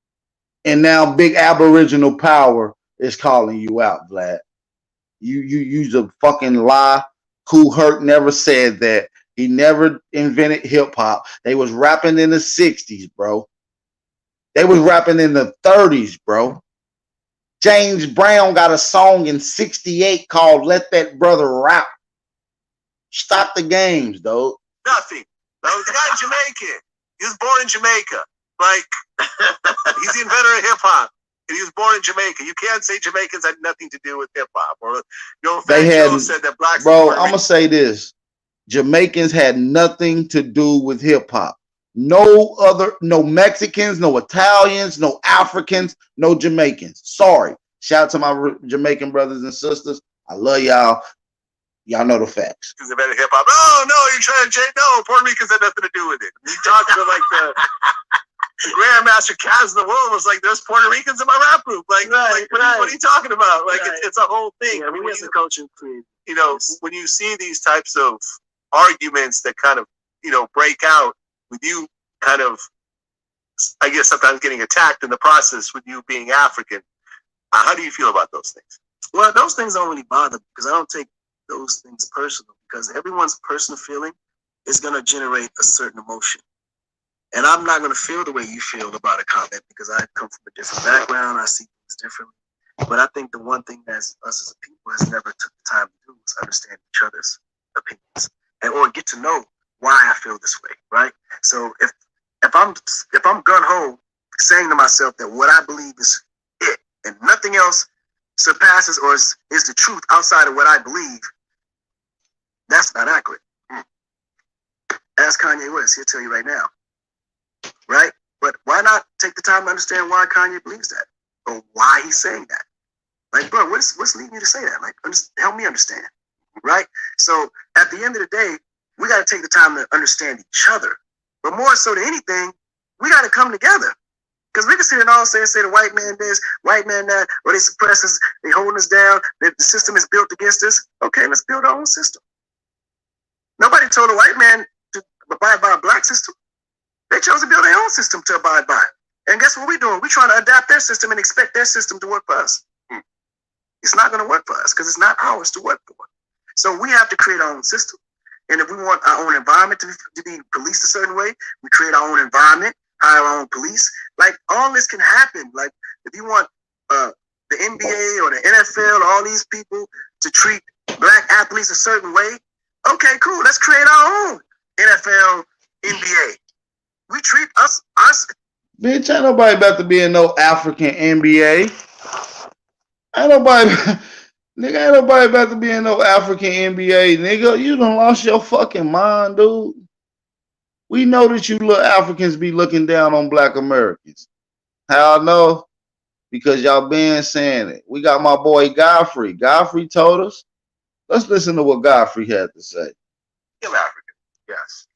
And now Big Aboriginal Power is calling you out, Vlad. You use a fucking lie. Kool Herc never said that. He never invented hip hop. They was rapping in the 60s, bro. They was rapping in the 30s, bro. James Brown got a song in 68 called Let That Brother Rap. Stop the games, dog. Nothing. No, the guy's Jamaican. He was born in Jamaica. Like, he's the inventor of hip hop. And he was born in Jamaica. You can't say Jamaicans had nothing to do with hip hop. Or they had, said that blacks. Bro, I'm gonna say this: Jamaicans had nothing to do with hip hop. No Mexicans, no Italians, no Africans, no Jamaicans. Sorry. Shout out to my Jamaican brothers and sisters. I love y'all. Y'all know the facts. Because invented hip hop. Oh no, you're trying to change. No, Puerto Ricans had nothing to do with it. You talking to like the Grandmaster Caz in the world was like, there's Puerto Ricans in my rap group. Like, what are you talking about? Like, it's a whole thing. I mean, we as a culture creed. When you see these types of arguments that kind of, break out with you kind of, I guess, sometimes getting attacked in the process with you being African, how do you feel about those things? Well, those things don't really bother me because I don't take those things personal, because everyone's personal feeling is going to generate a certain emotion. And I'm not going to feel the way you feel about a comment because I come from a different background. I see things differently. But I think the one thing that us as a people has never took the time to do is understand each other's opinions or get to know why I feel this way, right? So if I'm gun ho saying to myself that what I believe is it and nothing else surpasses or is the truth outside of what I believe, that's not accurate. Ask Kanye West, he'll tell you right now. Right? But why not take the time to understand why Kanye believes that or why he's saying that? Like, bro, what's leading you to say that? Like, help me understand. Right? So at the end of the day, we got to take the time to understand each other. But more so than anything, we got to come together. Because we can sit and all say the white man this, white man that, or they suppress us, they holding us down, the system is built against us. Okay, let's build our own system. Nobody told a white man to abide by a black system. They chose to build their own system to abide by. And guess what we're doing? We're trying to adapt their system and expect their system to work for us. It's not going to work for us because it's not ours to work for. So we have to create our own system. And if we want our own environment to be policed a certain way, we create our own environment, hire our own police. Like, all this can happen. Like, if you want the NBA or the NFL, all these people to treat black athletes a certain way, okay, cool. Let's create our own NFL, NBA. We treat us. Bitch, ain't nobody about to be in no African NBA. Ain't nobody about to be in no African NBA, nigga. You done lost your fucking mind, dude. We know that you little Africans be looking down on black Americans. How I know? Because y'all been saying it. We got my boy Godfrey. Godfrey told us. Let's listen to what Godfrey had to say. I'm African, yes.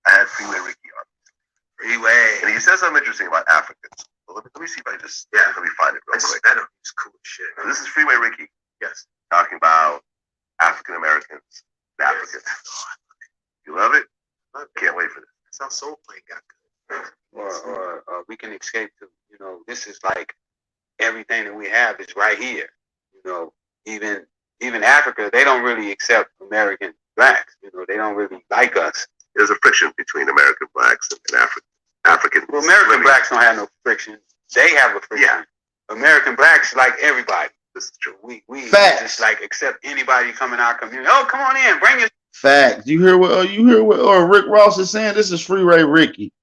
I had Freeway Ricky on. Freeway. And he said something interesting about Africans. Well, let me see if I just, let me find it real quick. It's cool shit. So this is Freeway Ricky. Yes. Talking about African Americans and Africans. You love it? Can't wait for this. That's how Soul Plane got good. Or we can escape to, this is like everything that we have is right here. Even Africa, they don't really accept American blacks. They don't really like us. There's a friction between American blacks and African. Well, American blacks don't have no friction. They have a friction. Yeah. American blacks like everybody. This is true. We just like accept anybody come in our community. Oh, come on in, bring your Fact. You hear what Rick Ross is saying? This is Free Ray Ricky,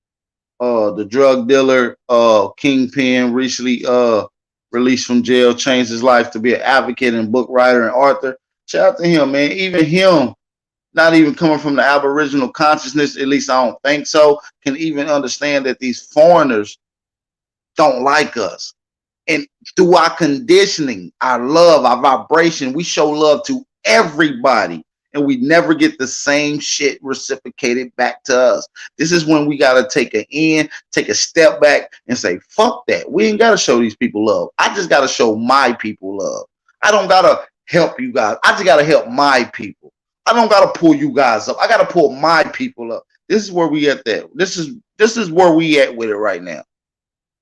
the drug dealer, kingpin, recently released from jail, changed his life to be an advocate and book writer and author. Shout out to him, man. Even him, not even coming from the Aboriginal consciousness, at least I don't think so, can even understand that these foreigners don't like us. And through our conditioning, our love, our vibration, we show love to everybody. And we never get the same shit reciprocated back to us. This is when we got to take a step back and say, fuck that. We ain't got to show these people love. I just got to show my people love. I don't got to help you guys. I just got to help my people. I don't got to pull you guys up. I got to pull my people up. This is where we at there. This is where we at with it right now.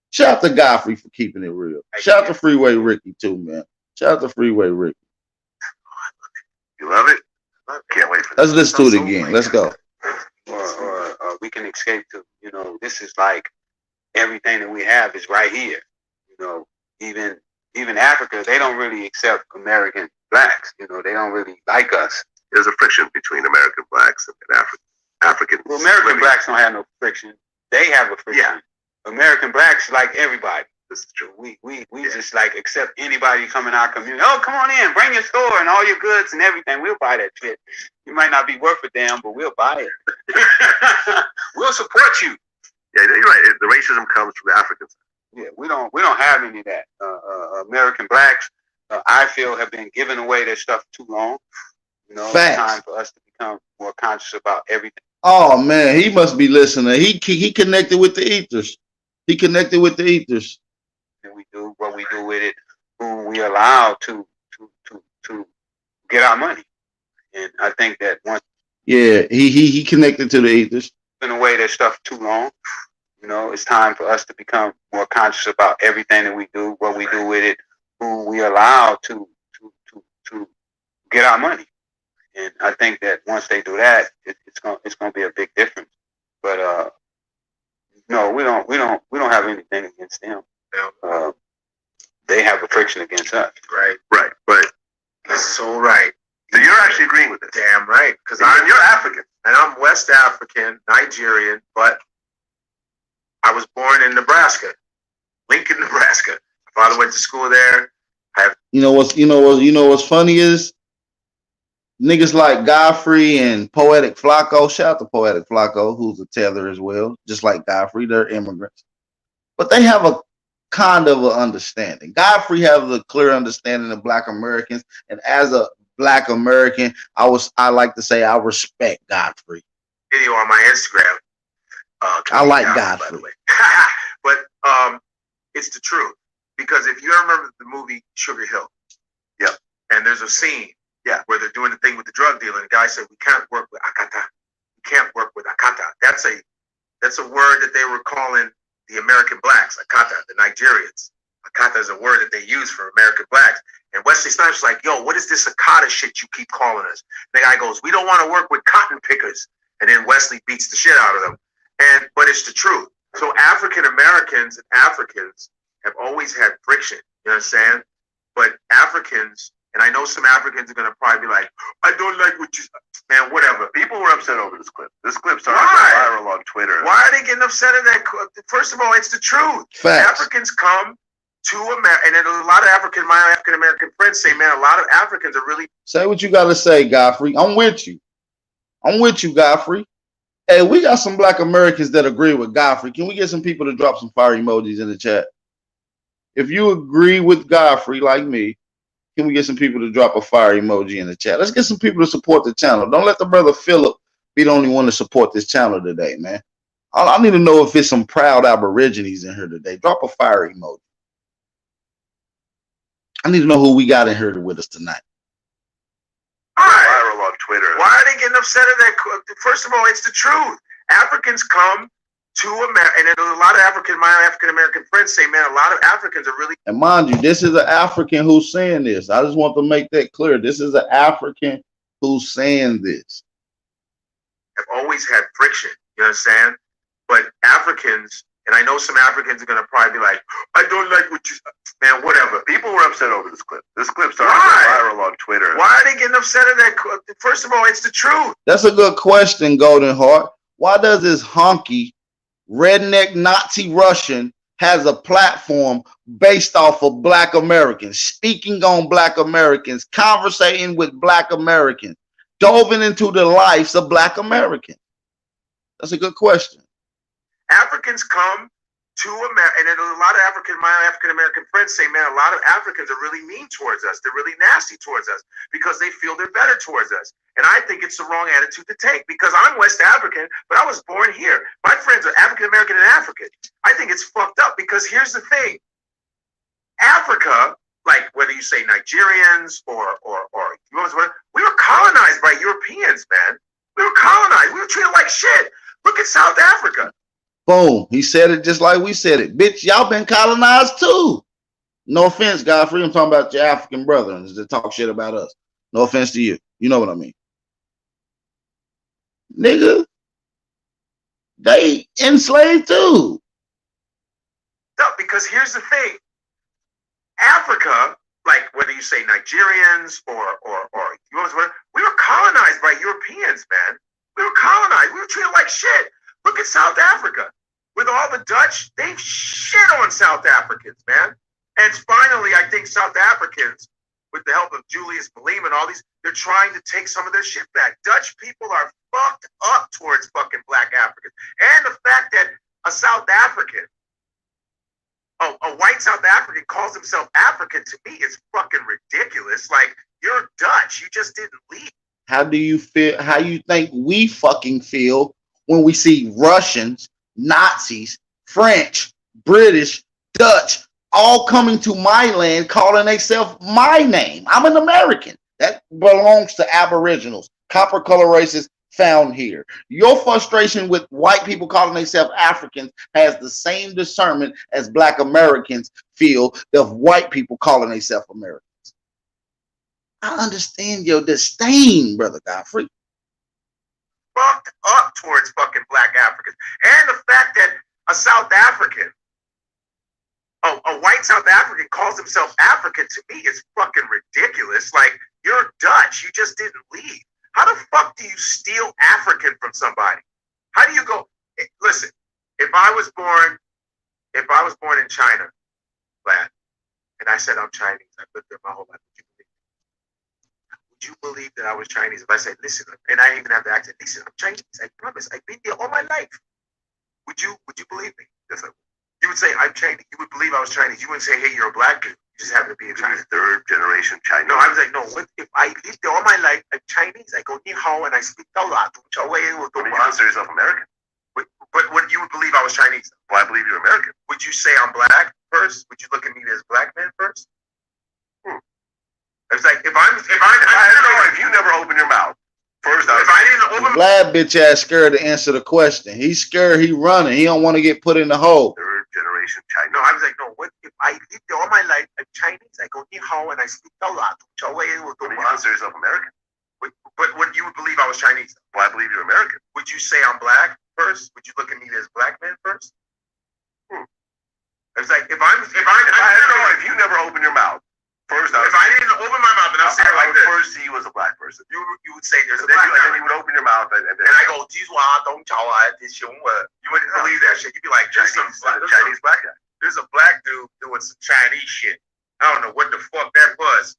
Shout out to Godfrey for keeping it real. Shout out to Freeway Ricky too, man. Shout out to Freeway Ricky. You love it? Can't wait for that. Let's listen to it again. Let's go. Or we can escape to, this is like everything that we have is right here. Even Africa, they don't really accept American blacks. They don't really like us. There's a friction between American blacks and Africans. Well, American blacks don't have no friction. They have a friction. Yeah. American blacks like everybody. This is true. We just like accept anybody come in our community. Oh, come on in, bring your store and all your goods and everything. We'll buy that shit. You might not be worth a damn, but we'll buy it. We'll support you. Yeah, you're right. The racism comes from the Africans. Yeah, we don't have any of that. American blacks, I feel, have been giving away their stuff too long. It's time for us to become more conscious about everything. Oh man, he must be listening. He connected with the ethers. He connected with the ethers. And we do what we do with it, who we allow to get our money. And I think that once he connected to the ethers. Giving away their stuff too long. It's time for us to become more conscious about everything that we do, what we do with it, who we allow to get our money. And I think that once they do that, it's gonna be a big difference. But no, we don't have anything against them. They have a friction against us. Right. But that's so right. So you're actually agreeing with it. Damn right. Because you're African. And I'm West African, Nigerian, but I was born in Nebraska, Lincoln, Nebraska. My father went to school there. What's funny is niggas like Godfrey and Poetic Flacco. Shout out to Poetic Flacco, who's a tether as well, just like Godfrey. They're immigrants, but they have a kind of an understanding. Godfrey has a clear understanding of Black Americans, and as a Black American, I like to say I respect Godfrey. Video on my Instagram. I like Godfrey, by the way. But it's the truth, because if you remember the movie Sugar Hill, yeah, and there's a scene, where they're doing the thing with the drug dealer, and the guy said, "We can't work with Akata. We can't work with Akata." That's a word that they were calling the American blacks, Akata, the Nigerians. Akata is a word that they use for American blacks. And Wesley Snipes is like, "Yo, what is this Akata shit you keep calling us?" The guy goes, "We don't want to work with cotton pickers." And then Wesley beats the shit out of them. But it's the truth. So African Americans and Africans have always had friction. You understand? But Africans, and I know some Africans are going to probably be like, "I don't like what you..." Man, whatever. People were upset over this clip. This clip started going viral on Twitter. Why are they getting upset at that? First of all, it's the truth. Facts. Africans come to America, and then a lot of my African American friends say, "Man, a lot of Africans are really..." Say what you got to say, Godfrey. I'm with you, Godfrey. Hey, we got some Black Americans that agree with Godfrey. Can we get some people to drop some fire emojis in the chat? If you agree with Godfrey like me, can we get some people to drop a fire emoji in the chat? Let's get some people to support the channel. Don't let the brother Philip be the only one to support this channel today, man. I need to know if it's some proud Aborigines in here today. Drop a fire emoji. I need to know who we got in here with us tonight. Viral on Twitter. Why are they getting upset at that? First of all, it's the truth. Africans come to America, and then a lot of my African American friends say, "Man, a lot of Africans are really..." And mind you, this is an African who's saying this. I just want to make that clear. This is an African who's saying this. Have always had friction. You understand? But Africans And I know some Africans are going to probably be like, I don't like what you... Man, whatever. People were upset over this clip. This clip started to go viral on Twitter. Why are they getting upset at that clip? First of all, it's the truth. That's a good question, Golden Heart. Why does this honky, redneck Nazi Russian has a platform based off of Black Americans, speaking on Black Americans, conversating with Black Americans, delving into the lives of Black Americans? That's a good question. Africans come to America, and a lot of my African-American friends say, man, a lot of Africans are really mean towards us. They're really nasty towards us because they feel they're better towards us. And I think it's the wrong attitude to take because I'm West African, but I was born here. My friends are African-American and African. I think it's fucked up because here's the thing. Africa, like whether you say Nigerians or we were colonized by Europeans, man. We were colonized. We were treated like shit. Look at South Africa. Boom. He said it just like we said it. Bitch, y'all been colonized too. No offense, Godfrey. I'm talking about your African brothers that talk shit about us. No offense to you. You know what I mean. Nigga, they enslaved too. No, because here's the thing. Africa, like whether you say Nigerians or we were colonized by Europeans, man. We were colonized. We were treated like shit. Look at South Africa. With all the Dutch, they shit on South Africans, man. And finally, I think South Africans, with the help of Julius Malema and all these, they're trying to take some of their shit back. Dutch people are fucked up towards fucking Black Africans. And the fact that a South African, a white South African calls himself African, to me is fucking ridiculous. Like, you're Dutch. You just didn't leave. How do you feel? How you think we fucking feel when we see Russians, Nazis, French, British, Dutch, all coming to my land calling themselves my name? I'm an American. That belongs to Aboriginals, copper color races found here. Your frustration with white people calling themselves Africans has the same discernment as Black Americans feel of white people calling themselves Americans. I understand your disdain, Brother Godfrey. Fucked up towards fucking Black Africans. And the fact that a South African, a white South African calls himself African, to me is fucking ridiculous. Like, you're Dutch. You just didn't leave. How the fuck do you steal African from somebody? How do you go? Listen, if I was born in China, lad, and I said I'm Chinese, I lived there my whole life. Would you believe that I was Chinese? If I said, listen, and I didn't even have the accent, listen, I'm Chinese, I promise, I've been there all my life. Would you believe me? You would say, I'm Chinese. You would believe I was Chinese. You wouldn't say, hey, you're a Black dude. You just happen to be a Chinese. Third generation Chinese. No, I was like, no, what if I lived there all my life, I'm Chinese, I go ni hao and I speak Taola. You consider yourself American? But what you would believe I was Chinese? Well, I believe you're American. Would you say I'm Black first? Would you look at me as Black man first? It's like if you never open your mouth. First, if I didn't open Glad bitch ass scared to answer the question. He's scared, he running. He don't want to get put in the hole. Third generation Chinese. No, I was like, no, what if I lived there all my life, I'm Chinese, I go ni hao and I speak Taola. You consider yourself American? But what you would believe I was Chinese? Well, I believe you're American. Would you say I'm Black first? Would you look at me as Black man first? It's like if you never open your mouth. First, if I didn't open my mouth and I say it like this, first see you as a Black person. You would say there's a Black Black guy. And you would open your mouth and I go, you wouldn't believe that shit. You'd be like, Chinese Black guy. There's a Black dude doing some Chinese shit. I don't know what the fuck that was.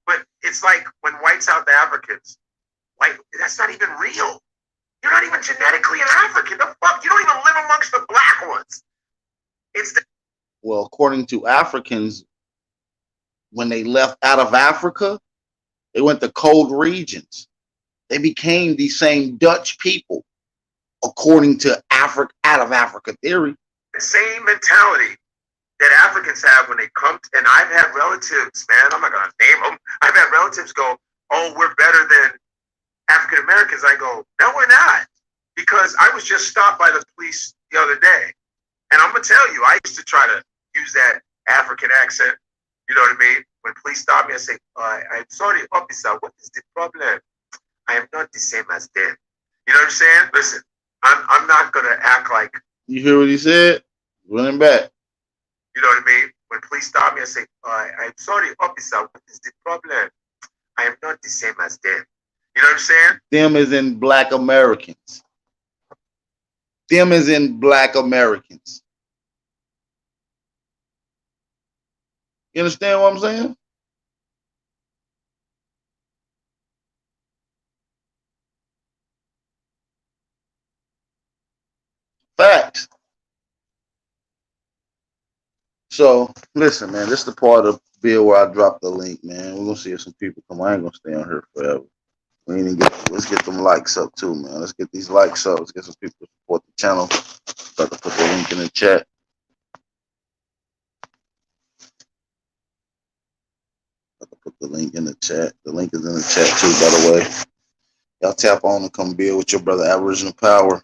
But it's like when white South Africans, that's not even real. You're not even genetically an African. The fuck? You don't even live amongst the Black ones. Well, according to Africans, when they left out of Africa, they went to cold regions. They became the same Dutch people, according to out of Africa theory. The same mentality that Africans have when they come to, and I've had relatives, man, I'm not going to name them. I've had relatives go, oh, we're better than African Americans. I go, no, we're not. Because I was just stopped by the police the other day. And I'm going to tell you, I used to try to use that African accent. You know what I mean? When police stop me, I say, I'm sorry, officer, what is the problem? I am not the same as them. You know what I'm saying? Listen, I'm not going to act like. You hear what he said? Running back. You know what I mean? When police stop me and say, I'm sorry, officer, what is the problem? I am not the same as them. You know what I'm saying? Them is in Black Americans. Them is in Black Americans. You understand what I'm saying? Facts. So listen, man, this is the part of the bill where I drop the link, man. We're gonna see if some people come. I ain't gonna stay on here forever. We ain't get. Let's get them likes up too, man. Let's get these likes up. Let's get some people to support the channel. About to put the link in the chat. About to put the link in the chat. The link is in the chat too, by the way. Y'all tap on and come build with your brother Aboriginal Power.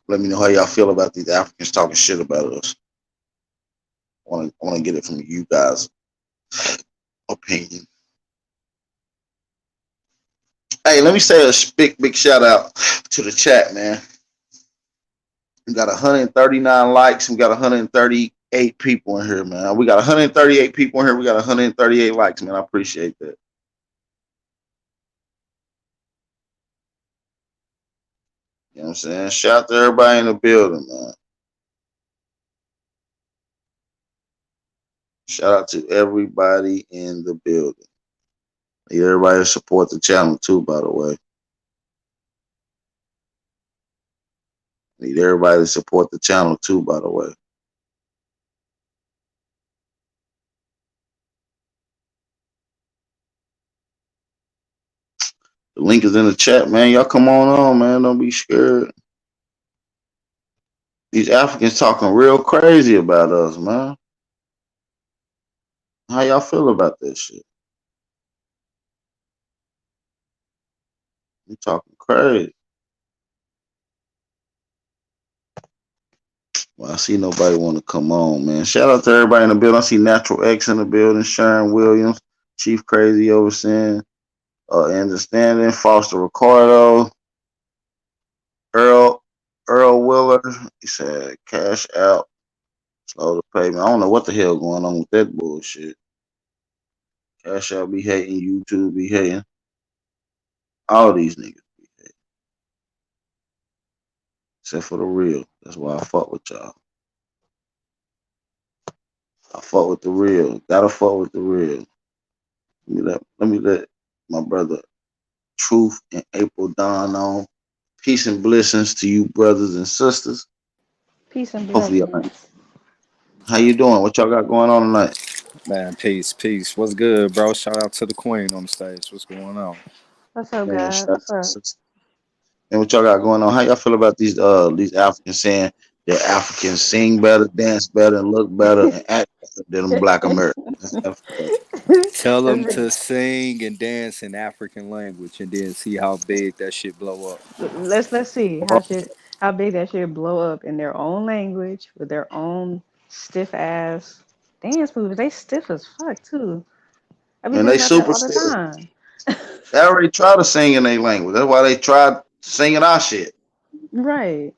Let me know how y'all feel about these Africans talking shit about us. I want to get it from you guys' opinion. Hey, let me say a big shout out to the chat, man. We got 139 likes. We got 138 people in here, man. We got 138 people in here. We got 138 likes, man. I appreciate that. You know what I'm saying? Shout out to everybody in the building, man. Shout out to everybody in the building. Need everybody to support the channel too, by the way. Need everybody to support the channel too, by the way. The link is in the chat, man. Y'all come on, man. Don't be scared. These Africans talking real crazy about us, man. How y'all feel about that shit? You talking crazy. Well, I see nobody want to come on, man. Shout out to everybody in the building. I see Natural X in the building, Sharon Williams, Chief Crazy overseeing, Understanding, Foster Ricardo, Earl Willer. He said cash out, slow the payment. I don't know what the hell going on with that bullshit. Cash out be hating, YouTube be hating. All these niggas be hating. Except for the real. That's why I fuck with y'all. I fuck with the real. Gotta fuck with the real. Let me let my brother Truth and April Dawn on. Peace and blessings to you, brothers and sisters. Peace and Hopefully, blessings. how you doing? What y'all got going on tonight? Man, peace. What's good, bro? Shout out to the queen on the stage. What's going on? What's up, Man, guys? shout out What's to the up? sisters. And what y'all got going on? How y'all feel about these Africans saying that Africans sing better, dance better, and look better, and act better than Black Americans? Tell them to sing and dance in African language, and then see how big that shit blow up. Let's see how big that shit blow up in their own language with their own stiff ass dance moves. They stiff as fuck too. I be And thinking they about that super all the stiff. time. They already tried to sing in their language. That's why they tried singing our shit. Right.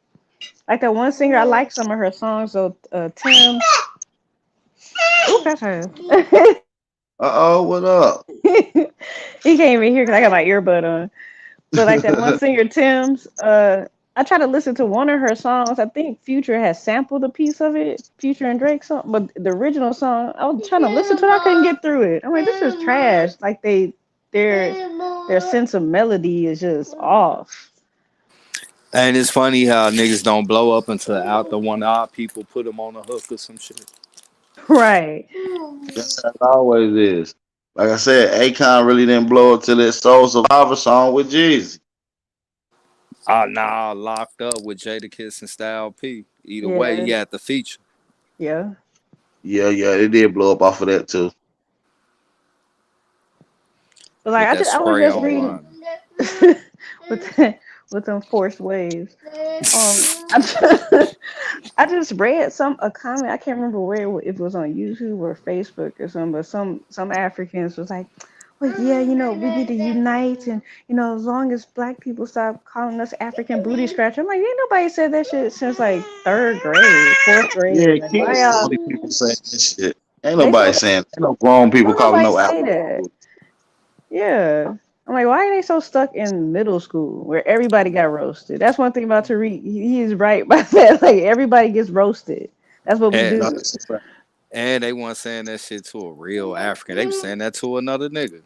Like that one singer, I like some of her songs. So Tim. Ooh, that's her. What up? He can't even hear because I got my earbud on. But like that one singer, Tim's, I tried to listen to one of her songs. I think Future has sampled a piece of it, Future and Drake song. But the original song, I was trying to listen to it, I couldn't get through it. I'm like, this is trash. Like their sense of melody is just off. And it's funny how niggas don't blow up until after one of our people put them on a hook or some shit. Right. That's how it always is. Like I said, Akon really didn't blow up to that Soul Survivor song with Jeezy. Nah, locked up with Jadakiss and Style P. Either way, he had the feature. Yeah. Yeah, it did blow up off of that too. But like I was just reading with them forced waves. I just read a comment. I can't remember where, if it was on YouTube or Facebook or something. But some Africans was like, like, yeah, we need to unite, and as long as black people stop calling us African booty scratcher. I'm like, ain't nobody said that shit since like third grade, fourth Yeah, grade. Like, why kids, y'all? only people saying this shit. Ain't They nobody said, saying. Ain't no grown people don't calling nobody no say African that. food. Yeah. I'm like, why are they so stuck in middle school where everybody got roasted? That's one thing about Tariq. He's right by that. Like, everybody gets roasted. That's what we And, No, do. that's a fact. and they weren't saying that shit to a real African. They were saying that to another nigga.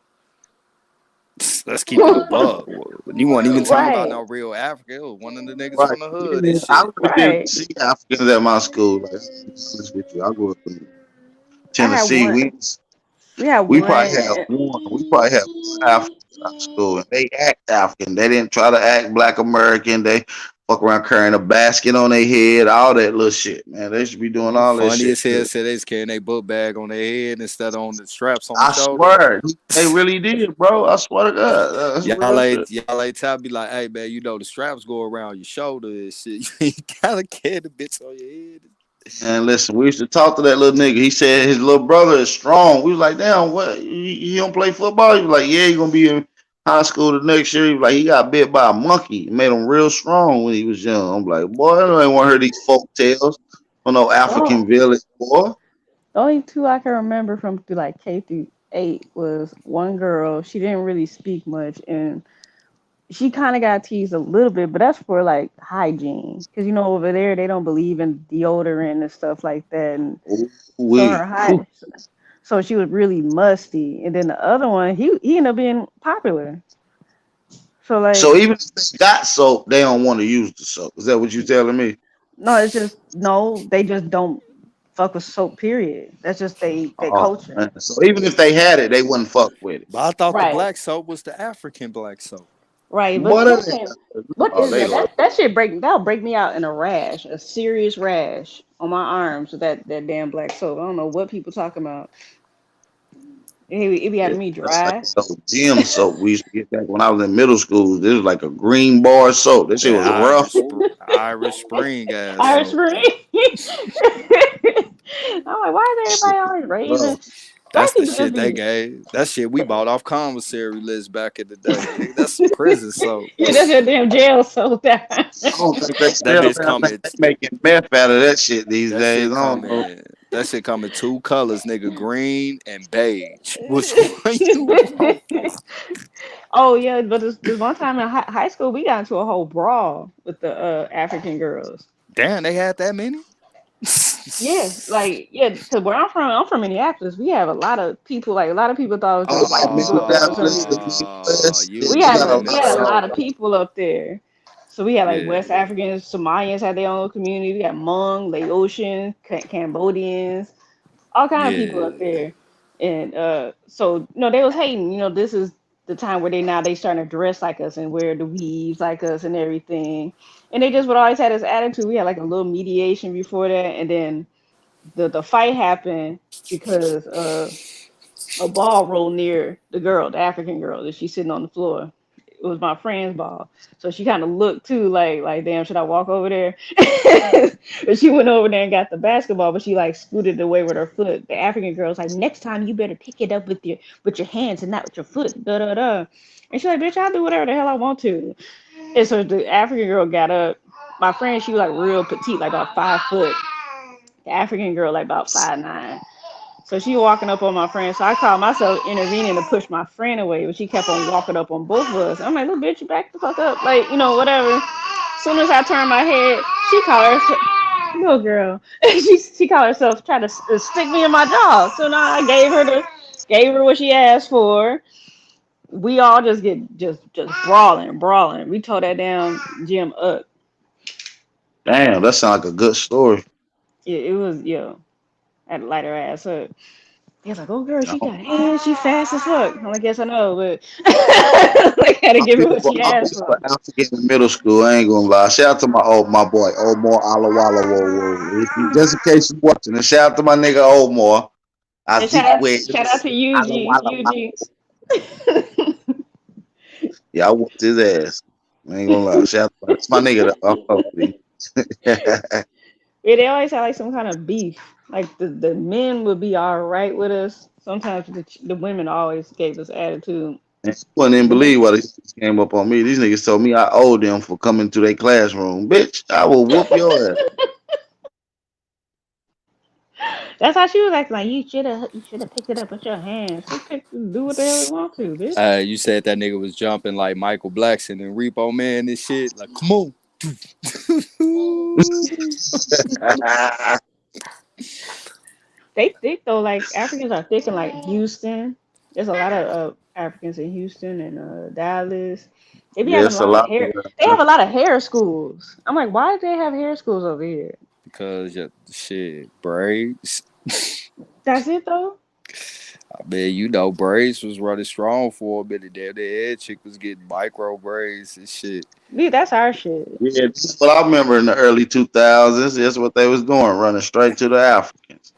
Let's keep it above. You weren't even talking about Right. no real African. It was one of the niggas Right. from the hood and Yeah, I shit. really didn't Right. see Africans at my school. Like, to be honest with you, I grew up in I had Tennessee. one. We had We one. probably had one. We probably had one African in our school, and they act African. They didn't try to act Black American. They fuck around carrying a basket on their head, all that little shit, man. They should be doing all that Funny shit as hell too. said they was carrying their book bag on their head instead of on the straps on the I shoulder. swear, they really did, bro. I swear to God, that's Y'all real shit. ain't tell me like, hey man, the straps go around your shoulder and shit. You gotta carry the bitch on your head. And listen, we used to talk to that little nigga. He said his little brother is strong. We was like, damn, what? He don't play football? He was like, yeah, he gonna be in high school the next year. He was like, he got bit by a monkey. It made him real strong when he was young. I'm like, boy, I don't want to hear these folk tales from no African Oh, village, boy. the only two I can remember from through like K through 8 was one girl. She didn't really speak much, and she kind of got teased a little bit, but that's for like hygiene, because over there they don't believe in deodorant and stuff like that, and Ooh, so her wee. hygiene. So she was really musty, and then the other one, he ended up being popular. So So like, even if they got soap, they don't want to use the soap. Is that what you telling me? no, it's just no, they just don't fuck with soap. Period. That's just they Oh, culture. man. So even if they had it, they wouldn't fuck with it. But I thought the Right, black soap was the African black soap. right. But Boy, that listen, ain't, what oh, is they that? lying. That shit that'll break me out in a rash, a serious rash on my arms with that damn black soap. I don't know what people talking about. It be Yeah, having me that's like dry. those gym soap we used to get back when I was in middle school. This was like a green bar soap. This shit That was rough. Irish Spring ass Irish soap. Spring. I'm like, why is Shit everybody was always raving? rough. Black That's the people just shit they be. gave. That shit we bought off commissary list back in the day. Nigga, that's some prison soap. Yeah, that's your damn jail soap. That. I don't think they That sell bitch that. I come think in. they making meth out of that shit these That days. shit I come don't know. in. That shit come in two colors, nigga. Green and beige. Which one you want? Oh yeah, but this one time in high school, we got into a whole brawl with the African girls. Damn, they had that many? Yeah, like yeah, cause where I'm from Minneapolis. We have a lot of people. Like a lot of people thought it was Oh, just like white people for some Minneapolis, the reason. Midwest. You Yeah, We we had got a a living we in lot the had a of lot south. of that. people up there. So we had like Yeah. West Africans, Somalians had their own community. We got Hmong, Laotian, Cambodians, all kind of people up Yeah. there. And so they was hating. This is the time where they starting to dress like us and wear the weaves like us and everything. And they just would always had this attitude. We had like a little mediation before that, and then the fight happened because a ball rolled near the girl, the African girl, that she's sitting on the floor. It was my friend's ball. So she kind of looked too, like, damn, should I walk over there? But she went over there and got the basketball, but she like scooted away with her foot. The African girl's like, next time you better pick it up with your hands and not with your foot. Da da da. And she's like, bitch, I'll do whatever the hell I want to. And so the African girl got up. My friend, she was like real petite, like about 5 foot. The African girl, like about 5'9". So she walking up on my friend. So I called myself intervening to push my friend away, but she kept on walking up on both of us. I'm like, little bitch, you back the fuck up. Like, whatever. As soon as I turned my head, she called herself, little girl. she called herself trying to stick me in my jaw. So now I gave her what she asked for. We all just get just brawling. We tore that damn gym up. Damn, that sounds like a good story. It was I had to light her ass up. He was like, "Oh, girl, she No. got hands. She fast as fuck." I'm like, "Yes, I know, but like, had to give her what she I asked was for for." African in middle school. I ain't gonna lie. Shout out to my boy Omar Alawala. Whoa. Just in case you watching, and shout out to my nigga Omar. I And think shout out to UG, UG. Yeah, I whooped his ass. I ain't gonna lie. Shout out to that's my nigga. Yeah, they always had like some kind of beef. Like the men would be all right with us. sometimes the women always gave us attitude. Wouldn't even believe why these niggas came up on me. These niggas told me I owed them for coming to their classroom. Bitch, I will whoop your ass. That's how she was acting. Like you should have picked it up with your hands. Do what the hell you want to, bitch. You said that nigga was jumping like Michael Blackson and Repo Man and shit. Like, come on. They thick though. Like Africans are thick in like Houston. There's a lot of Africans in Houston and Dallas. They be having Yes, a a lot of lot. hair. They have a lot of hair schools. I'm like, why do they have hair schools over here? Because shit, braids. That's it though. I mean, you know, braids was running strong for a minute. Damn, the head chick was getting micro braids and shit. Dude, that's our shit. Yeah, that's what I remember in the early 2000s. That's what they was doing, running straight to the Africans.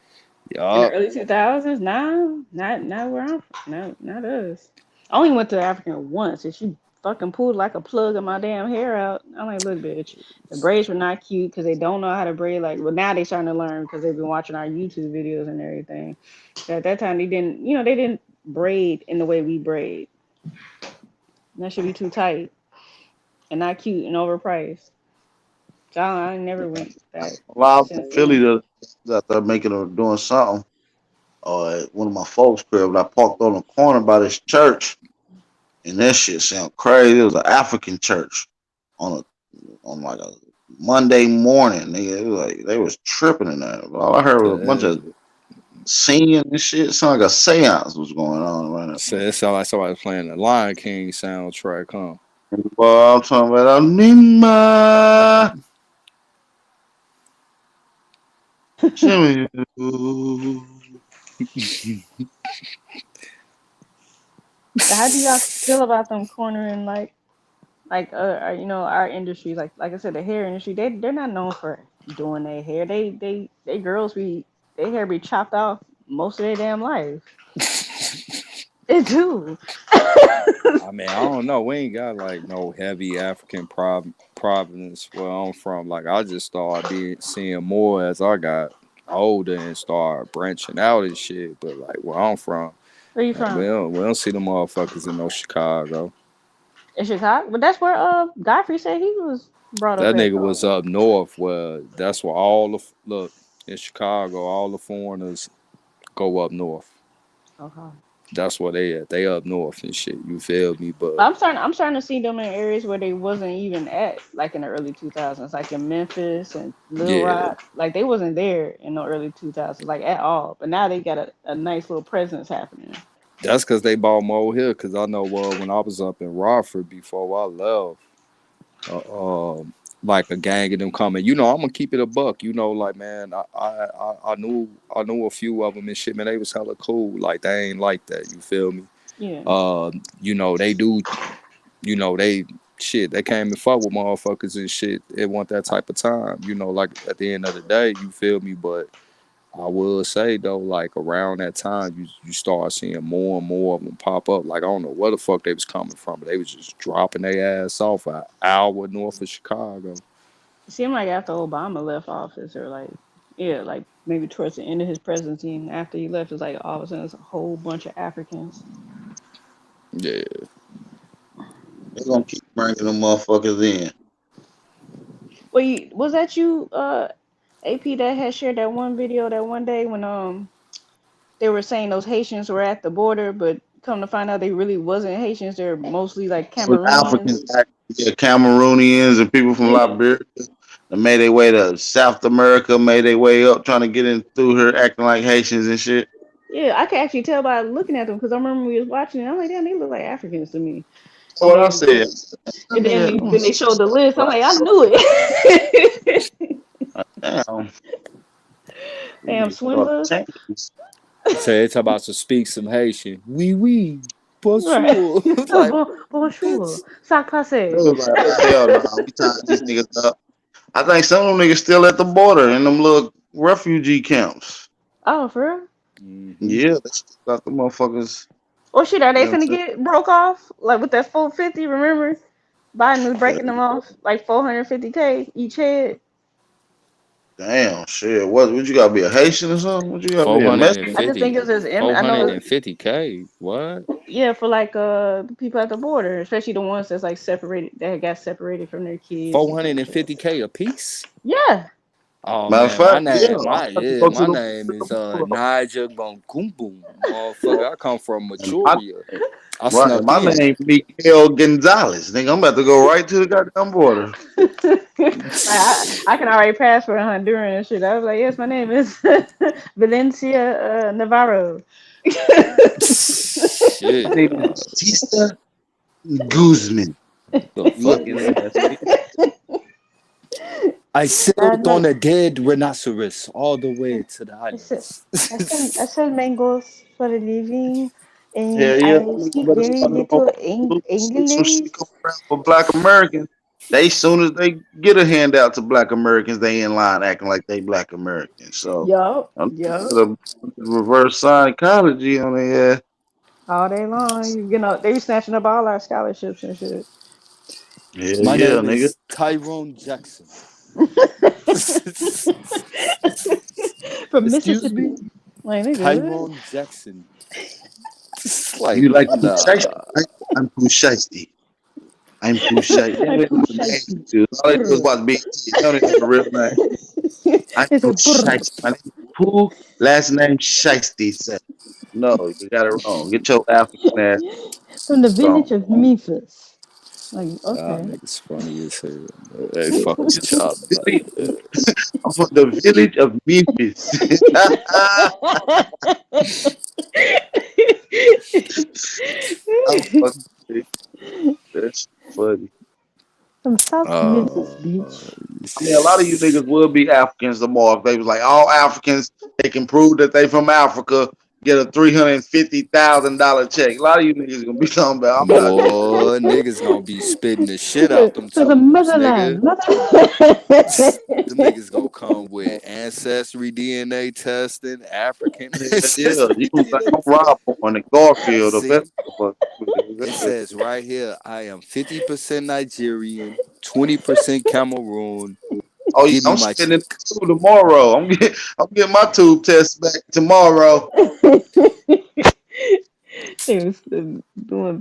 In the early 2000s, nah, not where I'm from. Not us. I only went to the African once, and she fucking pulled like a plug of my damn hair out. I'm like, look, bitch, the braids were not cute because they don't know how to braid. Like, well, now they starting to learn because they've been watching our YouTube videos and everything. But at that time, they didn't braid in the way we braid. That should be too tight and not cute and overpriced. So I never went back. A lot of Philly that they're making or doing something. At one of my folks' crib, I parked on the corner by this church, and that shit sound crazy. It was an African church on like a Monday morning. Nigga, it was like they was tripping in there. All I heard was a bunch of singing and shit. It sounded like a seance was going on right now. It sounded like somebody was playing the Lion King soundtrack, huh? Well, I'm talking about Nima. Jimmy. So how do y'all feel about them cornering like our industry? Like I said, the hair industry, they're not known for doing their hair. They girls their hair be chopped off most of their damn life. They do. I mean, I don't know. We ain't got like no heavy African province where I'm from. Like I just started seeing more as I got older and started branching out and shit. But like where I'm from, where you from? We don't see them motherfuckers in no Chicago. In Chicago, but that's where Godfrey said he was brought up. That nigga was up north where that's where look in Chicago, all the foreigners go up north. Okay. That's where they at. They up north and shit. You feel me? But I'm starting to see them in areas where they wasn't even at, like in the early 2000s, like in Memphis and Little Rock. Like they wasn't there in the early 2000s, like at all. But now they got a nice little presence happening. That's because they bought more here. Because I know when I was up in Rockford before I left, like a gang of them coming. You know, I'm gonna keep it a buck. You know, like man, I knew a few of them and shit. Man, they was hella cool. Like they ain't like that. You feel me? Yeah. You know they do. You know they came and fuck with motherfuckers and shit. It wasn't that type of time. You know, like at the end of the day, you feel me? But I will say though, like around that time, you start seeing more and more of them pop up. Like I don't know where the fuck they was coming from, but they was just dropping their ass off an hour north of Chicago. It seemed like after Obama left office, or like maybe towards the end of his presidency, and after he left, it's like all of a sudden it's a whole bunch of Africans. Yeah, they're gonna keep bringing them motherfuckers in. Wait, was that you? AP that had shared that one video that one day when they were saying those Haitians were at the border, but come to find out they really wasn't Haitians. They're mostly like Cameroonians. Africans, Cameroonians and people from Liberia. They made their way to South America, made their way up, trying to get in through here, acting like Haitians and shit. Yeah, I can actually tell by looking at them because I remember we was watching it. I'm like, damn, they look like Africans to me. That's what I said. And then when they showed the list, I'm like, I knew it. Damn swindlers. Say it's about to speak some Haitian. Oui, bonjour. Right. Bonjour. Sac passe. Hell no, we tied these niggas up. I think some of them niggas still at the border in them little refugee camps. Oh, for real? Yeah, they still got the motherfuckers. Oh shit, are they finna get broke off? Like with that 450, remember? Biden was breaking them off like $450K each head. Damn, shit. What you gotta be a Haitian or something? What you gotta be a Mexican? I just think it's just I know 450K. What? yeah, for like the people at the border, especially the ones that's like separated that got separated from their kids. 450K a piece? Yeah. Oh Matter of man, fact, yeah. my name is Nigel Bonkumboom. Motherfucker, I come from Majoria. I Right, snuck my in. name Miguel Gonzalez. Nigga, I'm about to go right to the goddamn border. I can already pass for a Honduran and shit. I was like, yes, my name is Valencia Navarro. Shit. My name is Batista Guzman. I sailed on a dead rhinoceros all the way to the islands. I sell mangoes for a living, and Yeah. I speak very little English. For Black Americans, they soon as they get a handout to Black Americans, they in line acting like they Black Americans. So Yup. the reverse psychology on their ass. All day long, you know, they be snatching up all our scholarships and shit. My name nigga. is Tyrone Jackson. From Excuse Mississippi. me? Like, nigga, Tyrone Jackson. Like, You like nah. I'm too shiesty. I'm too shiesty. All they do is watch BT. They don't even know the real name. I'm too shiesty. My name is Pooh. Last name Shiesty. Sir. No, you got it wrong. Get your African ass. from the village of Memphis. Like, Y'all okay. niggas funny as hell. Hey, fuck with y'all. I'm from the village of Memphis. That's funny. From South Memphis Beach. I mean, a lot of you niggas would be Africans tomorrow if they was like all Africans. They can prove that they from Africa. Get a $350,000 check. A lot of you niggas gonna be talking about. I'm not. Boy, niggas gonna be spitting the shit out them To the toes, motherland. nigga. Them niggas gonna come with ancestry DNA testing, African Yeah, you was like I'm Rob on the Garfield. See, it says right here, I am 50% Nigerian, 20% Cameroon. Oh, yeah, I'm spending tube tomorrow. I'm getting my tube test back tomorrow. They was doing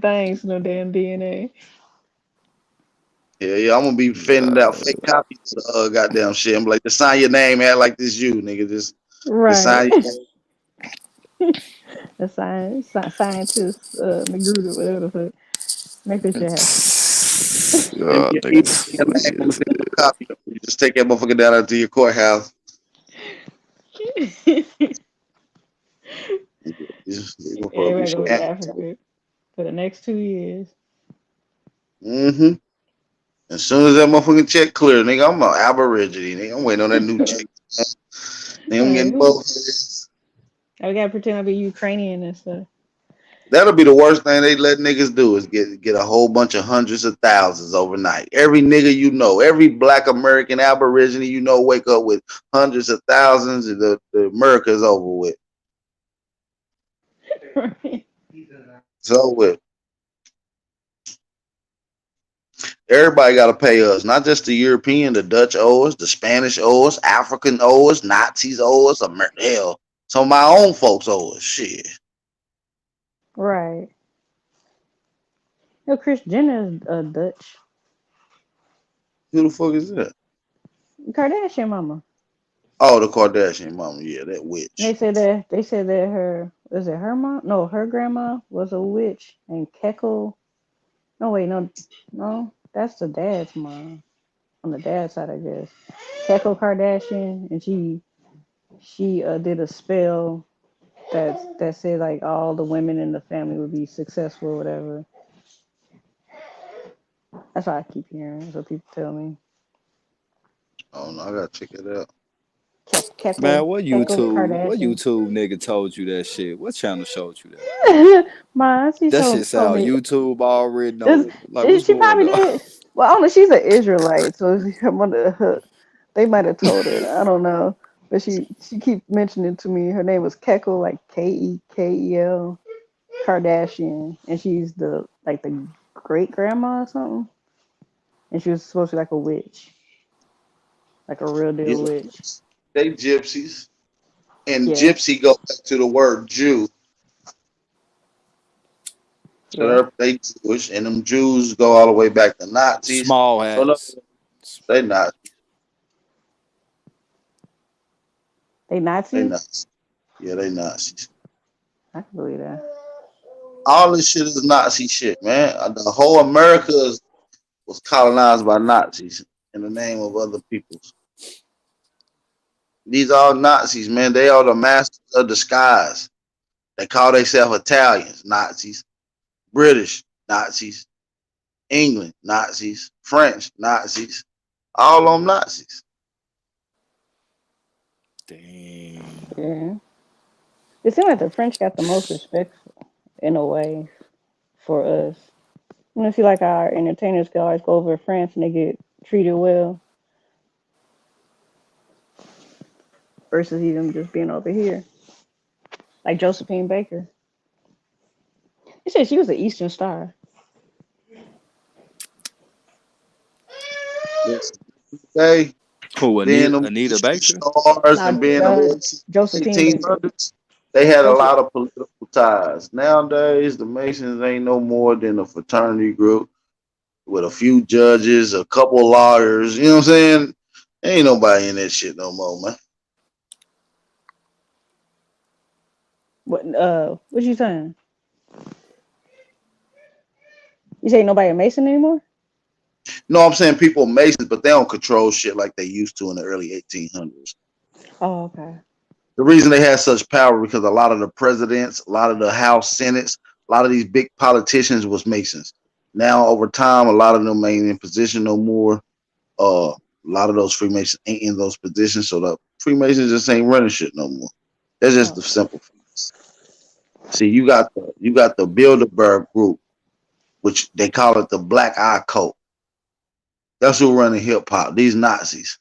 things, no damn DNA. Yeah, I'm gonna be fending out fake copies of goddamn shit. I'm like, just sign your name, act like this you, nigga. Just sign your name. The scientist Magruder, whatever the fuck. Make this shit happen. You just take that motherfucker down to your courthouse. Everybody go to Africa for the next 2 years. Mm-hmm. As soon as that motherfucking check clear, nigga, I'm an aborigine. Nigga, I'm waiting on that new check. Nigga, I'm getting both. I gotta pretend to be Ukrainian and stuff. That'll be the worst thing they let niggas do is get a whole bunch of hundreds of thousands overnight. Every nigga you know, every Black American aborigine you know, wake up with hundreds of thousands, and the America's over with. It's over with. Everybody got to pay us, not just the European, the Dutch owe us, the Spanish owe us, African owe us, Nazis owe us, hell, some of my own folks owe us. Shit. Right. Yo, Kris Jenner is Dutch. Who the fuck is that? Kardashian mama. Oh, the Kardashian mama. Yeah, that witch. They said that her mom? No, her grandma was a witch and Kekel. No, wait, no, that's the dad's mom. On the dad's side, I guess. Kekel Kardashian, and she did a spell that said like all the women in the family would be successful or whatever. That's what I keep hearing. That's what people tell me. Oh no, I gotta check it out. Man, what YouTube nigga told you that shit? What channel showed you that? That shit sound YouTube already. Know. Like, she probably did. Well, only she's an Israelite, so they might have told her. I don't know, but she keeps mentioning to me her name was Kekel, like Kekel Kardashian, and she's the great grandma or something, and she was supposed to be like a witch, like a real deal witch. they gypsies, and Yeah. gypsy goes back to the word Jew. So they Jewish, and them Jews go all the way back to Nazis. Small So no, hats. they not. They Nazis? They Nazis. Yeah, they Nazis. I can believe that. All this shit is Nazi shit, man. The whole America was colonized by Nazis in the name of other peoples. These are all Nazis, man. They are the masters of disguise. They call themselves Italians, Nazis, British, Nazis, England, Nazis, French, Nazis, all of them Nazis. Damn. Yeah. It seems like the French got the most respect in a way for us. You know, see, like our entertainers can always go over to France and they get treated well versus even just being over here. Like Josephine Baker. They said she was an Eastern Star. Hey, Who, being them Anita Baker? stars and being the Josephine Baker. 1800s, they had a lot of political ties. Nowadays, the Masons ain't no more than a fraternity group with a few judges, a couple lawyers. You know what I'm saying? Ain't nobody in that shit no more, man. What you saying? You say nobody a Mason anymore? No, I'm saying people are Masons, but they don't control shit like they used to in the early 1800s. Oh, okay. The reason they had such power because a lot of the presidents, a lot of the House Senates, a lot of these big politicians was Masons. Now, over time, a lot of them ain't in position no more. A lot of those Freemasons ain't in those positions, so the Freemasons just ain't running shit no more. That's just the simple facts. See, you got the Bilderberg group, which they call it the Black Eye Cult. That's who running hip hop. These Nazis.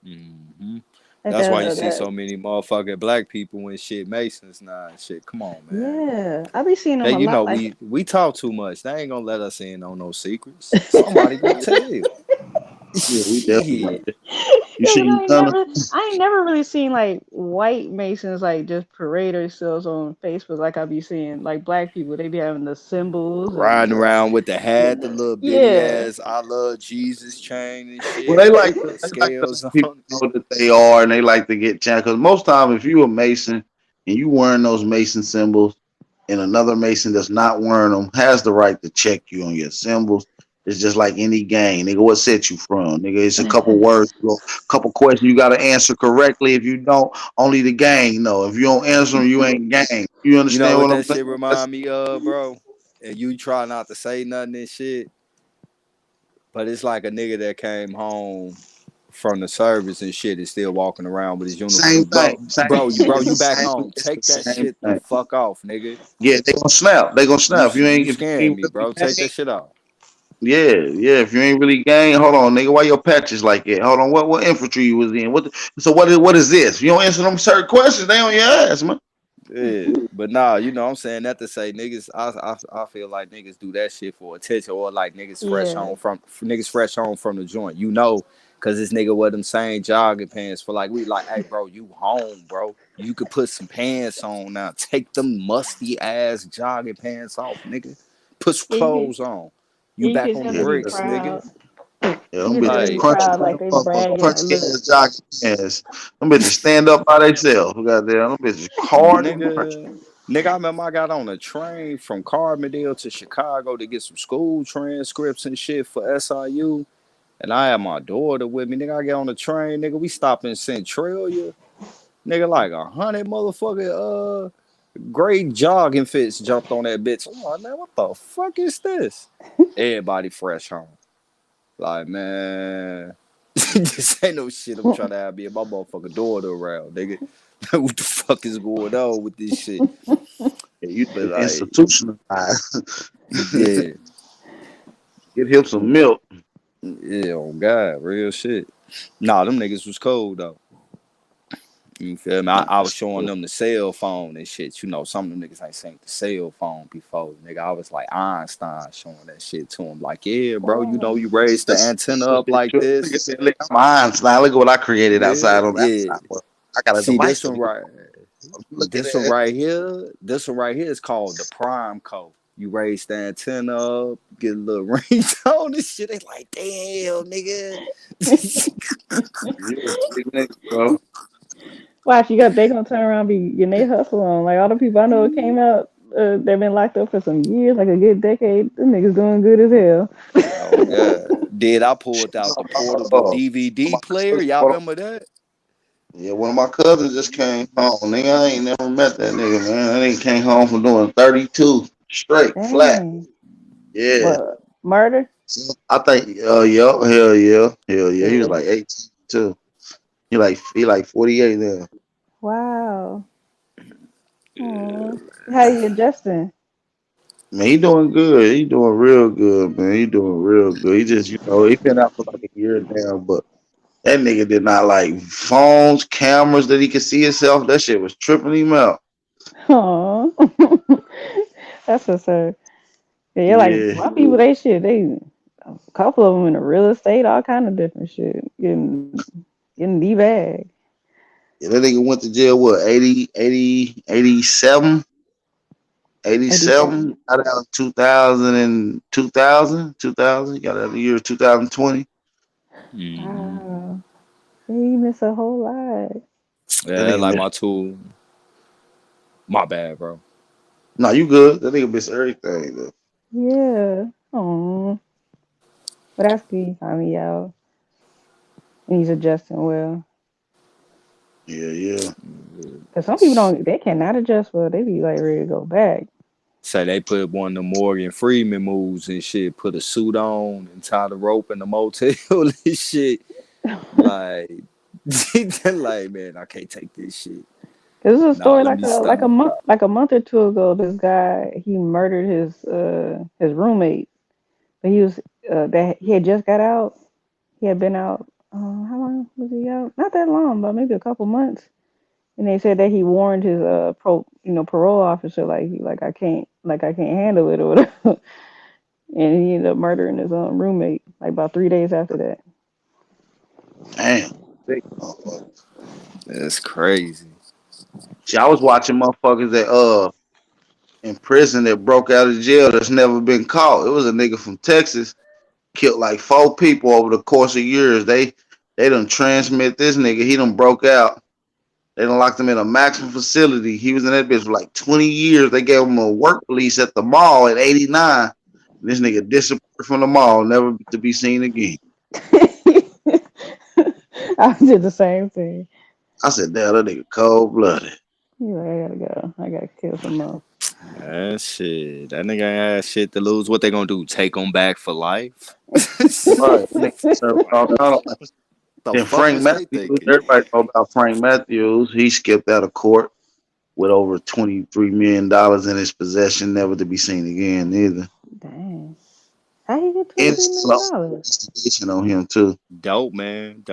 Mm-hmm. That's why you see so many motherfucking black people and shit, Masons now and shit. Come on, man. Yeah, I be seeing them Hey, a you lot. know, Like, we talk too much. They ain't gonna let us in on no secrets. Somebody gonna tell you. Yeah, we definitely. You yeah, see, I ain't never really seen like white Masons like just parade themselves on Facebook like I be seeing like black people. They be having the symbols Riding around with the hat, the little bitty Yeah. ass I love Jesus chain and shit. Well, they like the to scales let people on. know that they are, and they like to get challenged. Because most time, if you a Mason and you wearing those Mason symbols, and another Mason that's not wearing them has the right to check you on your symbols. It's just like any gang, nigga. What set you from, nigga? It's a couple words, a couple questions you got to answer correctly. If you don't, only the gang know. If you don't answer them, you ain't gang. You understand You know what what I'm that saying? shit remind me of, bro? And you try not to say nothing and shit, but it's like a nigga that came home from the service and shit is still walking around with his uniform. Same Bro, you back same- home. it's Take the that same shit the thing. fuck off, nigga. Yeah, they gonna snap. They gonna snap. If you You ain't scaring me, really bro. Take gang, that shit off. yeah. If you ain't really gang, hold on, nigga. Why your patches like that? Hold on, what infantry you was in? What is this? If you don't answer them certain questions, they on your ass, man. Yeah, but nah, you know what I'm saying that to say niggas. I feel like niggas do that shit for attention or like niggas fresh home from the joint. You know, cause this nigga wear them same jogging pants for like we like, hey bro, you home, bro. You could put some pants on now. Take them musty ass jogging pants off, nigga. Put some clothes on. You you back can on tell the they be bricks, proud. nigga. Yeah, them You can tell they bitches be crunchy, proud, like they bragging, like crunchy look. ass jogging pants. Them bitches stand up by themselves. Goddamn, them bitches hard and crunchy. Nigga, I remember I got on a train from Carbondale to Chicago to get some school transcripts and shit for SIU. And I had my daughter with me. Nigga, I get on the train. Nigga, we stop in Centralia. Nigga, like 100 motherfucking gray jogging fits jumped on that bitch. I'm like, man, what the fuck is this? Everybody fresh home. Like, man, this ain't no shit I'm trying to have me and my motherfucking daughter around, nigga. What the fuck is going on with this shit? Yeah, you But like, institutionalized. yeah. Get him some milk. Yeah, oh God, real shit. Nah, them niggas was cold though. You feel me? I was showing them the cell phone and shit. You know, some of them niggas ain't seen the cell phone before. Nigga, I was like Einstein showing that shit to him. Like, yeah, bro, you know, you raise the antenna up like this. Nigga said, "Look, I'm Einstein. Look at what I created outside on the Yeah. outside. I got a See, device. this one right, Look at this one that. right here, this one right here is called the Prime Code. You raise the antenna up, get a little ringtone and shit. They like, damn, nigga. Big nigga, bro. Watch, they gonna turn around and be getting they hustle on. Like all the people I know that came out, they've been locked up for some years, like a good decade. Them niggas doing good as hell. Oh yeah. Did I pulled out the portable DVD player? Y'all remember that? Yeah, one of my cousins just came home. Nigga, I ain't never met that nigga, man. That nigga came home from doing 32 straight, flat. Dang. Yeah. What, murder? I think, yeah, hell yeah. He was like 18 too. He like 48 now. Wow. Aw. How you adjusting? Man, he doing good. He doing real good, man. He doing real good. He just, he been out for like a year now, but that nigga did not like phones, cameras that he could see himself. That shit was tripping him out. Aw. That's what's up. Yeah, like my people, they a couple of them in the real estate, all kind of different shit, getting the bag. Yeah, that nigga went to jail, what, 87? 87? Got out in 2000. He got out of the year 2020. Wow. He missed a whole lot. Yeah, like my tool. My bad, bro. No, you good. That nigga missed everything, though. Yeah. Oh. But that's good. He finally out. And he's adjusting well. Yeah. Because some people they cannot adjust well. They be like ready to go back. Say they put one of the Morgan Freeman moves and shit, put a suit on and tie the rope in the motel and shit. Like, like, man, I can't take this shit. This is a story like a month or two ago. This guy, he murdered his roommate. But he was he had just got out. He had been out. How long was he out? Not that long, but maybe a couple months. And they said that he warned his parole officer like I can't handle it or whatever. And he ended up murdering his roommate like about 3 days after that. Damn. That's crazy. See, I was watching motherfuckers that in prison that broke out of jail that's never been caught. It was a nigga from Texas, killed like 4 people over the course of years. They done transmit this nigga. He done broke out. They done locked him in a maximum facility. He was in that bitch for like 20 years. They gave him a work release at the mall at 89. This nigga disappeared from the mall, never to be seen again. I did the same thing. I said, damn, that nigga cold blooded. You're like, I gotta go. I gotta kill some more. That shit. That nigga ain't had shit to lose. What they gonna do? Take him back for life? Right. Then Frank Matthews, everybody know about Frank Matthews. He skipped out of court with over $23 million in his possession, never to be seen again either. Dang. How he get $23 million? Investigation on him too. Dope man.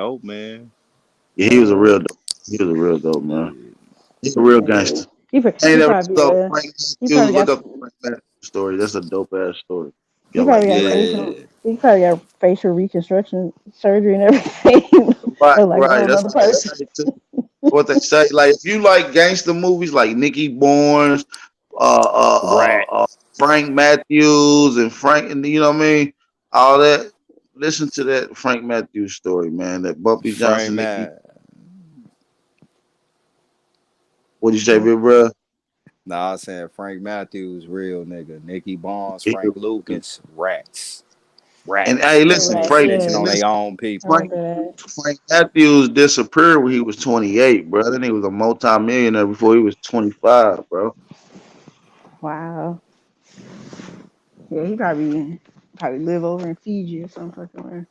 Yeah, he was a real dope man. He's a real gangster. He probably got Frank Matthews story. That's a dope ass story. He probably got facial reconstruction surgery and everything. Right. That's what they say. Like, if you like gangster movies like Nicky Barnes, Frank Matthews, and you know what I mean, all that. Listen to that Frank Matthews story, man. That Bumpy Johnson. What'd you say, big bro? Nah, I was saying Frank Matthews, real nigga. Nicky Barnes, Frank Lucas, rats. And hey, listen, Frank on their own people. Frank Matthews disappeared when he was 28, bro. Then he was a multi-millionaire before he was 25, bro. Wow. Yeah, he probably live over in Fiji or something like that.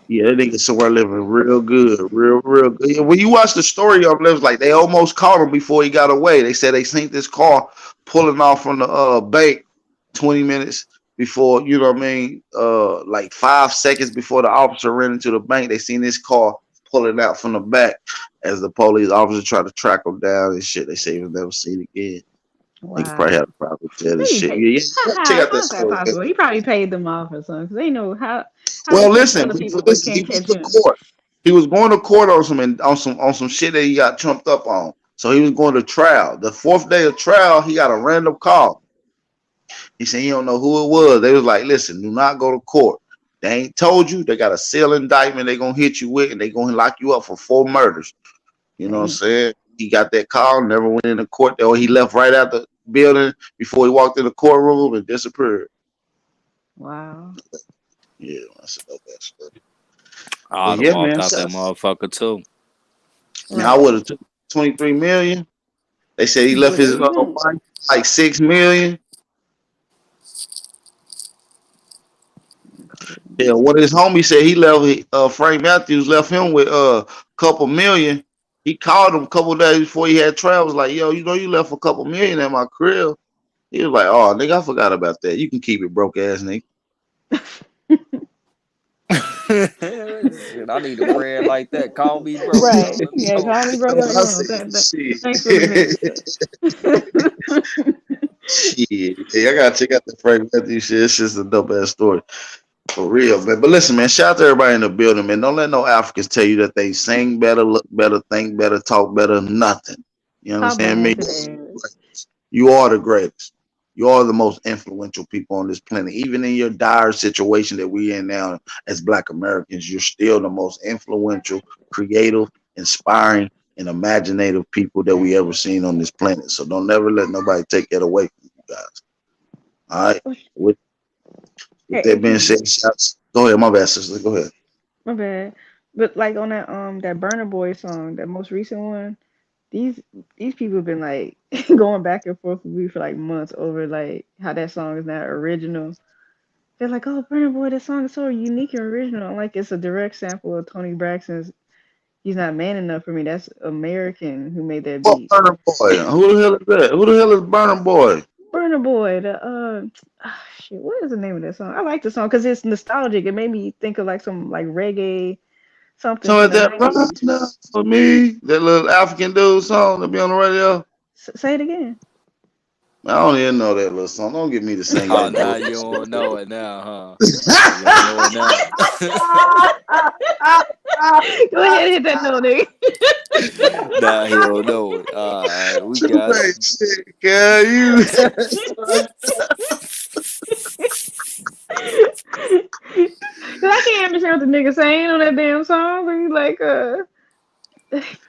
Yeah, that nigga somewhere living real good, real good. Yeah, when you watch the story of it, it was like they almost caught him before he got away. They said they seen this car pulling off from the bank 20 minutes before, you know what I mean, like 5 seconds before the officer ran into the bank. They seen this car pulling out from the back, as the police officer tried to track him down and shit. They say he was never seen again. He could probably Wow. have a private jet and Maybe shit. pay. Yeah, check out that How's that story. possible? He probably paid them off or something. Cause they know how Well, they keep listen, killing people but listen. He can't went catch to him. court. He was going to court on some shit that he got trumped up on. So he was going to trial. The 4th day of trial, he got a random call. He said he don't know who it was. They was like, listen, do not go to court. They ain't told you. They got a seal indictment they gonna hit you with, and they gonna lock you up for 4 murders. You know what I'm saying? He got that call, never went into court, or he left right out the building before he walked in the courtroom and disappeared. Wow. Yeah, that's a dope ass story. I'd But have yeah, walked man. out that motherfucker too. Now I would have took 23 million. They said he left his wife like 6 million. Yeah, what his homie said, he left Frank Matthews left him with a couple million. He called him a couple days before he had trial. Was like, yo, you know, you left a couple million at my crib. He was like, oh, nigga, I forgot about that. You can keep it, broke ass nigga. Shit, I need a friend like that. Call me broke. Right. Yeah, call me broke. Thanks for the mix. Shit. Hey, I gotta check out the Frank Matthews shit. It's just a dope ass story. For real, man. But listen, man, shout out to everybody in the building, man. Don't let no Africans tell you that they sing better, look better, think better, talk better, nothing. You understand me? You are the greatest. You are the most influential people on this planet. Even in your dire situation that we're in now as Black Americans, you're still the most influential, creative, inspiring, and imaginative people that we ever seen on this planet. So don't ever let nobody take that away from you guys. All right? With that being said, shots. Go ahead, my bad, sister. Go ahead. My bad. But like on that that Burna Boy song, that most recent one, these people have been like going back and forth with me for like months over like how that song is not original. They're like, oh, Burna Boy, that song is so unique and original. I'm like, it's a direct sample of Tony Braxton's He's Not Man Enough for Me. That's American who made that beat. Burna Boy. Who the hell is that? Who the hell is Burna Boy? Burna Boy, shit, what is the name of that song? I like the song because it's nostalgic. It made me think of like some like reggae something. So from is the that 90s. Burna for me? That little African dude song that be on the radio? Say it again. I don't even know that little song. Don't get me to sing Oh, that. now you don't know it now, huh? You don't know it now. Go ahead and hit that note, nigga. Nah, he don't know it. All right, we got it. Shit, girl, you. Cause I can't understand what the nigga saying on that damn song. But he's like,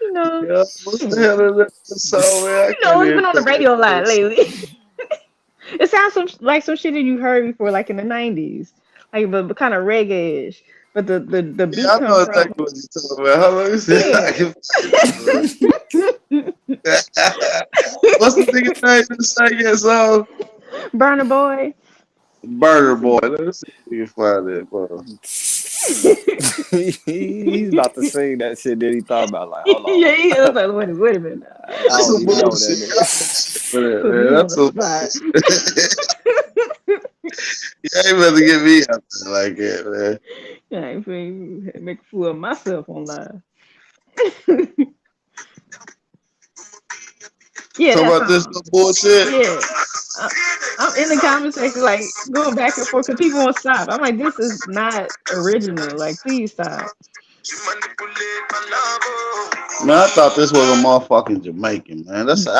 you know, Yeah, what the hell is that song, man? you know, it's been on the radio a lot lately. It sounds like some shit that you heard before, like in the 90s, like but kind of reggae-ish. But the beat Yeah, I know comes from exactly what you're talking about. Hold on, let me see. What's the nigga's name to sing that song? Burna Boy. Burna Boy. Let's see if we can find that, bro. He's about to sing that shit that he thought about. Like, hold on. Yeah, he was like, wait a minute. I don't even know that That's some bullshit. You ain't about to get me out there like that, man. Yeah, I ain't finna make a fool of myself online. Yeah, Talk that about song. this little bullshit. Yeah, I'm in the comment section, like going back and forth because people won't stop. I'm like, this is not original. Like, please stop. Man, I thought this was a motherfucking Jamaican, man. That's an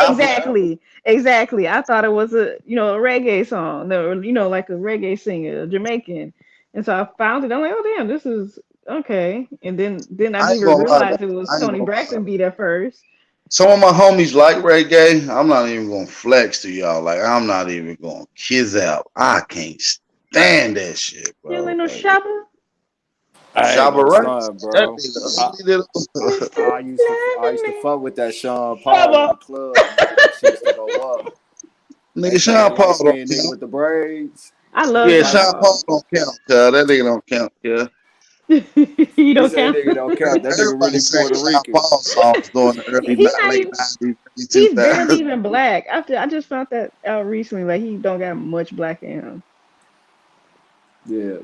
Exactly. I thought it was a reggae song, or like a reggae singer, a Jamaican. And so I found it. I'm like, oh damn, this is okay. And then I didn't even realize it was Tony Braxton beat at first. Some of my homies like reggae. I'm not even gonna flex to y'all. Like, I'm not even gonna kiss out. I can't stand that shit, bro. You don't like no Shabba? Shabba Ranks, bro. I used to fuck with that Sean Paul in the club. Shit used to go up. Nigga, Sean Paul don't count. count. With the braids. I love Sean Paul don't count, cuz. That nigga don't count, cuz. You don't count. That nigga don't count. That nigga really Puerto Rican. Paul songs during the early late 90s. He's barely even black. I just found that out recently. Like, he don't got much black in him. Yeah.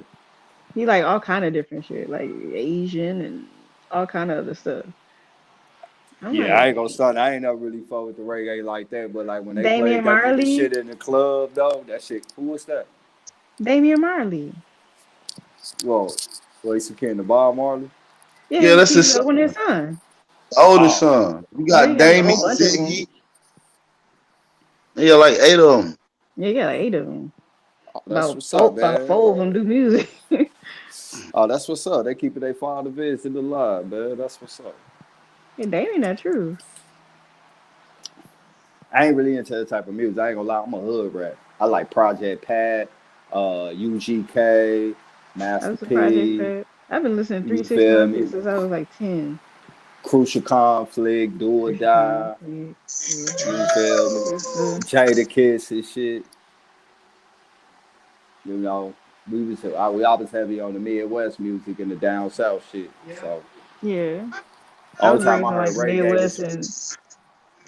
He like all kind of different shit, like Asian and all kind of other stuff. I'm Yeah, I like ain't gonna start. I ain't never really fuck with the reggae like that, but like when they Damian played that nigga Marley. shit in the club though, that shit. Who was that? Damian Marley. Whoa, Ace of King, the Bob Marley. Yeah, Yeah, that's his he's son, one of his son. oldest Oh, son. You Yeah, he got got a whole Damien, bunch of them. Ziggy. Yeah, like 8 of them. Yeah, he got like 8 of them. that's what's up, About man. 4 of them do music. Oh, that's what's up. They keeping their father visit alive, man. That's what's up. Yeah, Damian that true. I ain't really into that type of music. I ain't gonna lie, I'm a hood rat. I like Project Pat, UGK, I Master was a Project P. Pat. I've been listening to You 3 6 feel Mafia me? since I was like 10. Crucial Conflict, Do or Christian Die. Conflict. Yeah. You feel me? Jada Kiss and shit. You know, we was heavy on the Midwest music and the down south shit. So Yeah. I all was the time raised I in heard like reggae Midwest was and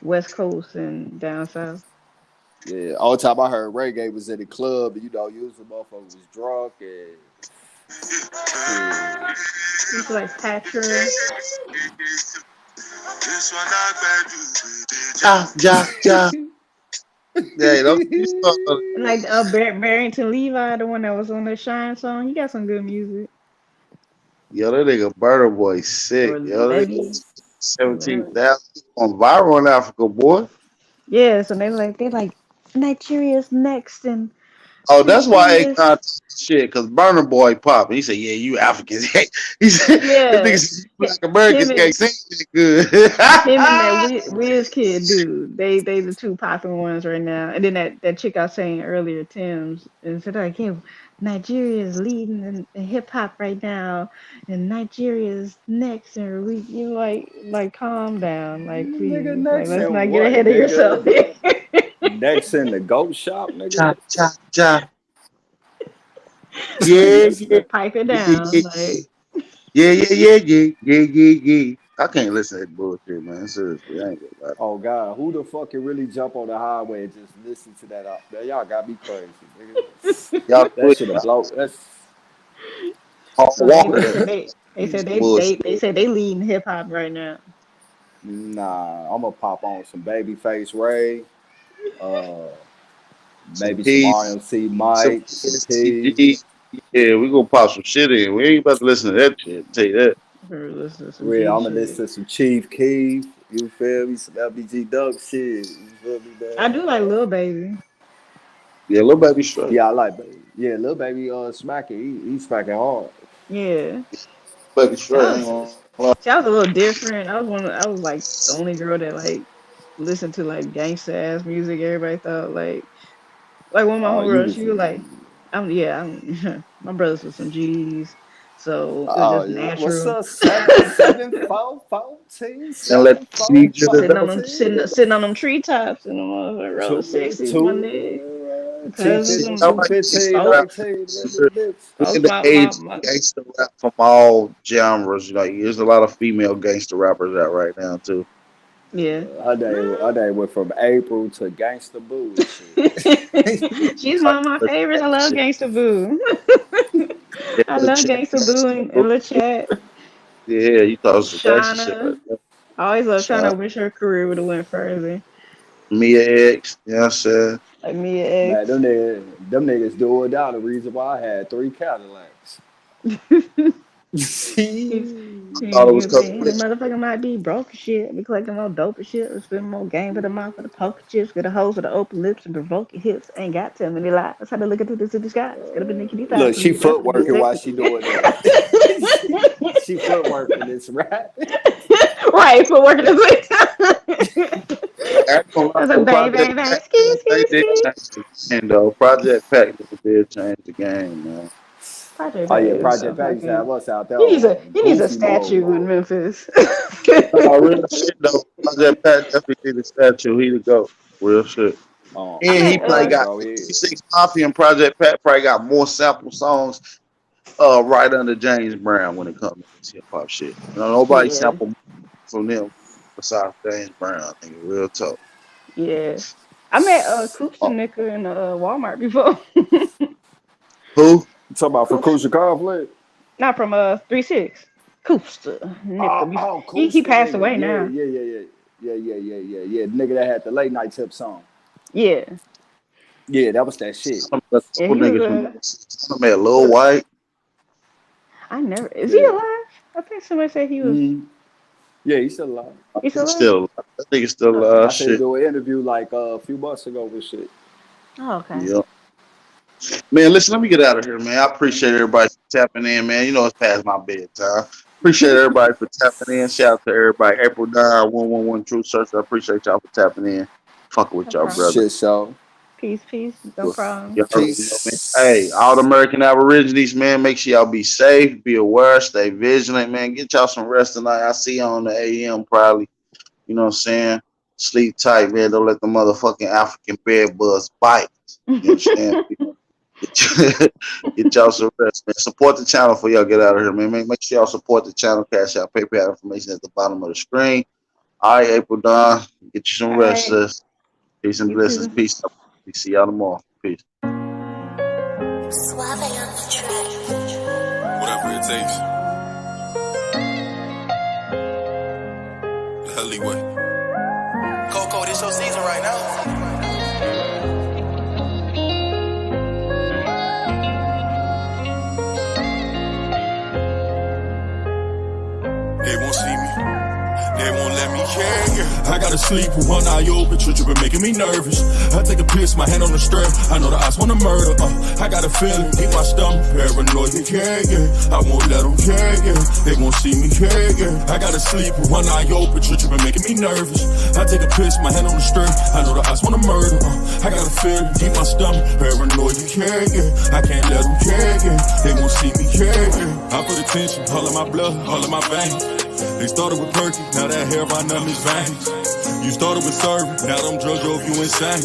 West Coast and down south. yeah. All the time I heard reggae was in the club. You know, usually motherfuckers was drunk and shit. Used to like Patra. Ja. Yeah, don't you start. And like Barrington Levi, the one that was on the Shine song. He got some good music. Yo, that nigga Burner Boy sick. Or Yo, that Levy. nigga 17,000 on viral in Africa, boy. Yeah, so they like Nigeria's next and Oh, that's why Nigeria's Akon shit, because Burner Boy pop. He said, "Yeah, you Africans." He said, "This nigga yeah. said, you Black Americans Him can't sing that good." and that Wiz Kid dude. They the two popular ones right now. And then that chick I was saying earlier, Tim's, and said like, yeah, Nigeria is leading in hip hop right now, and Nigeria's next, and you like calm down, like please, Nigga, like next let's in not get what, ahead of yourself. nigga? Next in the goat shop, nigga. Ja. Yeah, yeah, Pipe it yeah, down, like. yeah. I can't listen to that bullshit, man. Seriously, I ain't gonna lie. Oh God, who the fuck can really jump on the highway and just listen to that? Man, y'all got me crazy, nigga. Y'all That quit should have blown. That's Paul So Walker. they said Bullshit. they said they leading hip hop right now. nah. I'm gonna pop on some Babyface Ray, Some maybe some peace, RMC some Mike, some P. STG. Yeah, we gonna pop some shit in. We ain't about to listen to that shit. Tell you that. Listen to some Real, G I'm gonna shit. listen to some Chief Keef. You feel me? Some LBG Dub shit. You feel me, man? I do like Lil Baby. Yeah, little baby straight. Yeah, I like baby. Yeah, little baby smacking. He smacking hard. Yeah. Baby See, straight. I ain't gonna lie. I was a little different. I was like the only girl that like listened to like gangsta ass music. Everybody thought like one of my You homegirls, was she was like, my brothers with some G's, so it was just what's natural. up? 7-4-14, And let the seed to the Sitting on them treetops and them motherfucking roll 60s, my nigga. Cousins, 215, folks, 19. We're in folks, the age of gangster rap from all genres. You know, there's a lot of female gangster rappers out right now too. yeah. Her day went from April to Gangsta Boo. She's one of my favorites. I love Gangsta Boo. I love Gangsta Boo and Lil Chat. Yeah, you thought some gangster shit right Shauna. there. I always love Shauna. I Shauna. wish her career would have went further. Mia X, you know what I'm saying? Like Mia Man, X. them niggas do or die. The reason why I had 3 Cadillacs. He's Thought it was the couple motherfucker might be broke and shit, be collecting more dope and shit, or spend more game for the mouth for the poker chips, get a hose for the open lips and provoking hips. Ain't got too many lies. That's how they look into the skies. Gotta be Nikki Look, she footworking while she doing that. She footworking this rap. Right, footworking this way. That's a bang, bang, bang. And Project Pack did change the game, man. Project Oh yeah, Pat is Project so Pat used to have us out there. He needs a Goofy statue mode. in Memphis. Real shit though. Project Pack definitely did a statue. He to go. Real shit. And he probably got 56 Mafia and Project Pat probably got more sample songs right under James Brown when it comes to hip hop shit. You know, nobody sample from them besides James Brown. Nigga, real talk. Yeah. I met Koopsta nigga in Walmart before. Who? You talking about for Crucial Conflict? Not from 3-6. Cooster. He passed away now. Yeah. Nigga that had the late night tip song. Yeah. Yeah, that was that shit. Yeah, he was, Man, Lil White. I never. Is he alive? I think somebody said he was. Yeah, he's still alive. He's still alive? Still, I think it's still I shit. said do an interview like a few months ago with shit. Oh, okay. Yeah. Man, listen, let me get out of here, man. I appreciate everybody for tapping in, man. You know it's past my bedtime. Appreciate everybody for tapping in. Shout out to everybody. April Dye, 111 Truth Search. I appreciate y'all for tapping in. Fucking with y'all, brother. Shit, so. Peace. No problem. Y'all, hey, all the American Aborigines, man, make sure y'all be safe, be aware, stay vigilant, man. Get y'all some rest tonight. I see you on the AM probably. You know what I'm saying? Sleep tight, man. Don't let the motherfucking African bed bugs bite. You understand? Get y'all some rest, man. Support the channel before y'all get out of here, man. Make sure y'all support the channel. Cash out, PayPal information at the bottom of the screen. All right, April Dawn. Get you some rest, sis. Peace and blessings. Peace. We see y'all tomorrow. Peace. Suave on the track. Whatever it takes. The alleyway. Coco, this your season right now. They won't see me. They won't let me I gotta sleep with one eye open, been making me nervous. I take a piss, my hand on the strap. I know the odds wanna murder. I got a feeling, keep my stomach paranoid. I won't let them they won't see me. I gotta sleep with one eye open, been making me nervous. I take a piss, my hand on the strap. I know the odds wanna murder. I got a feeling, keep my stomach paranoid. I can't let them they won't see me. I put attention, all of my blood, all of my veins. They started with perky, now that hair right up his veins. You started with serving, now them drugs drove you insane.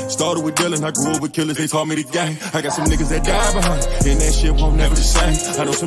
Started with dealing, I grew up with killers, they taught me the game. I got some niggas that die behind, and that shit won't never the same. I know some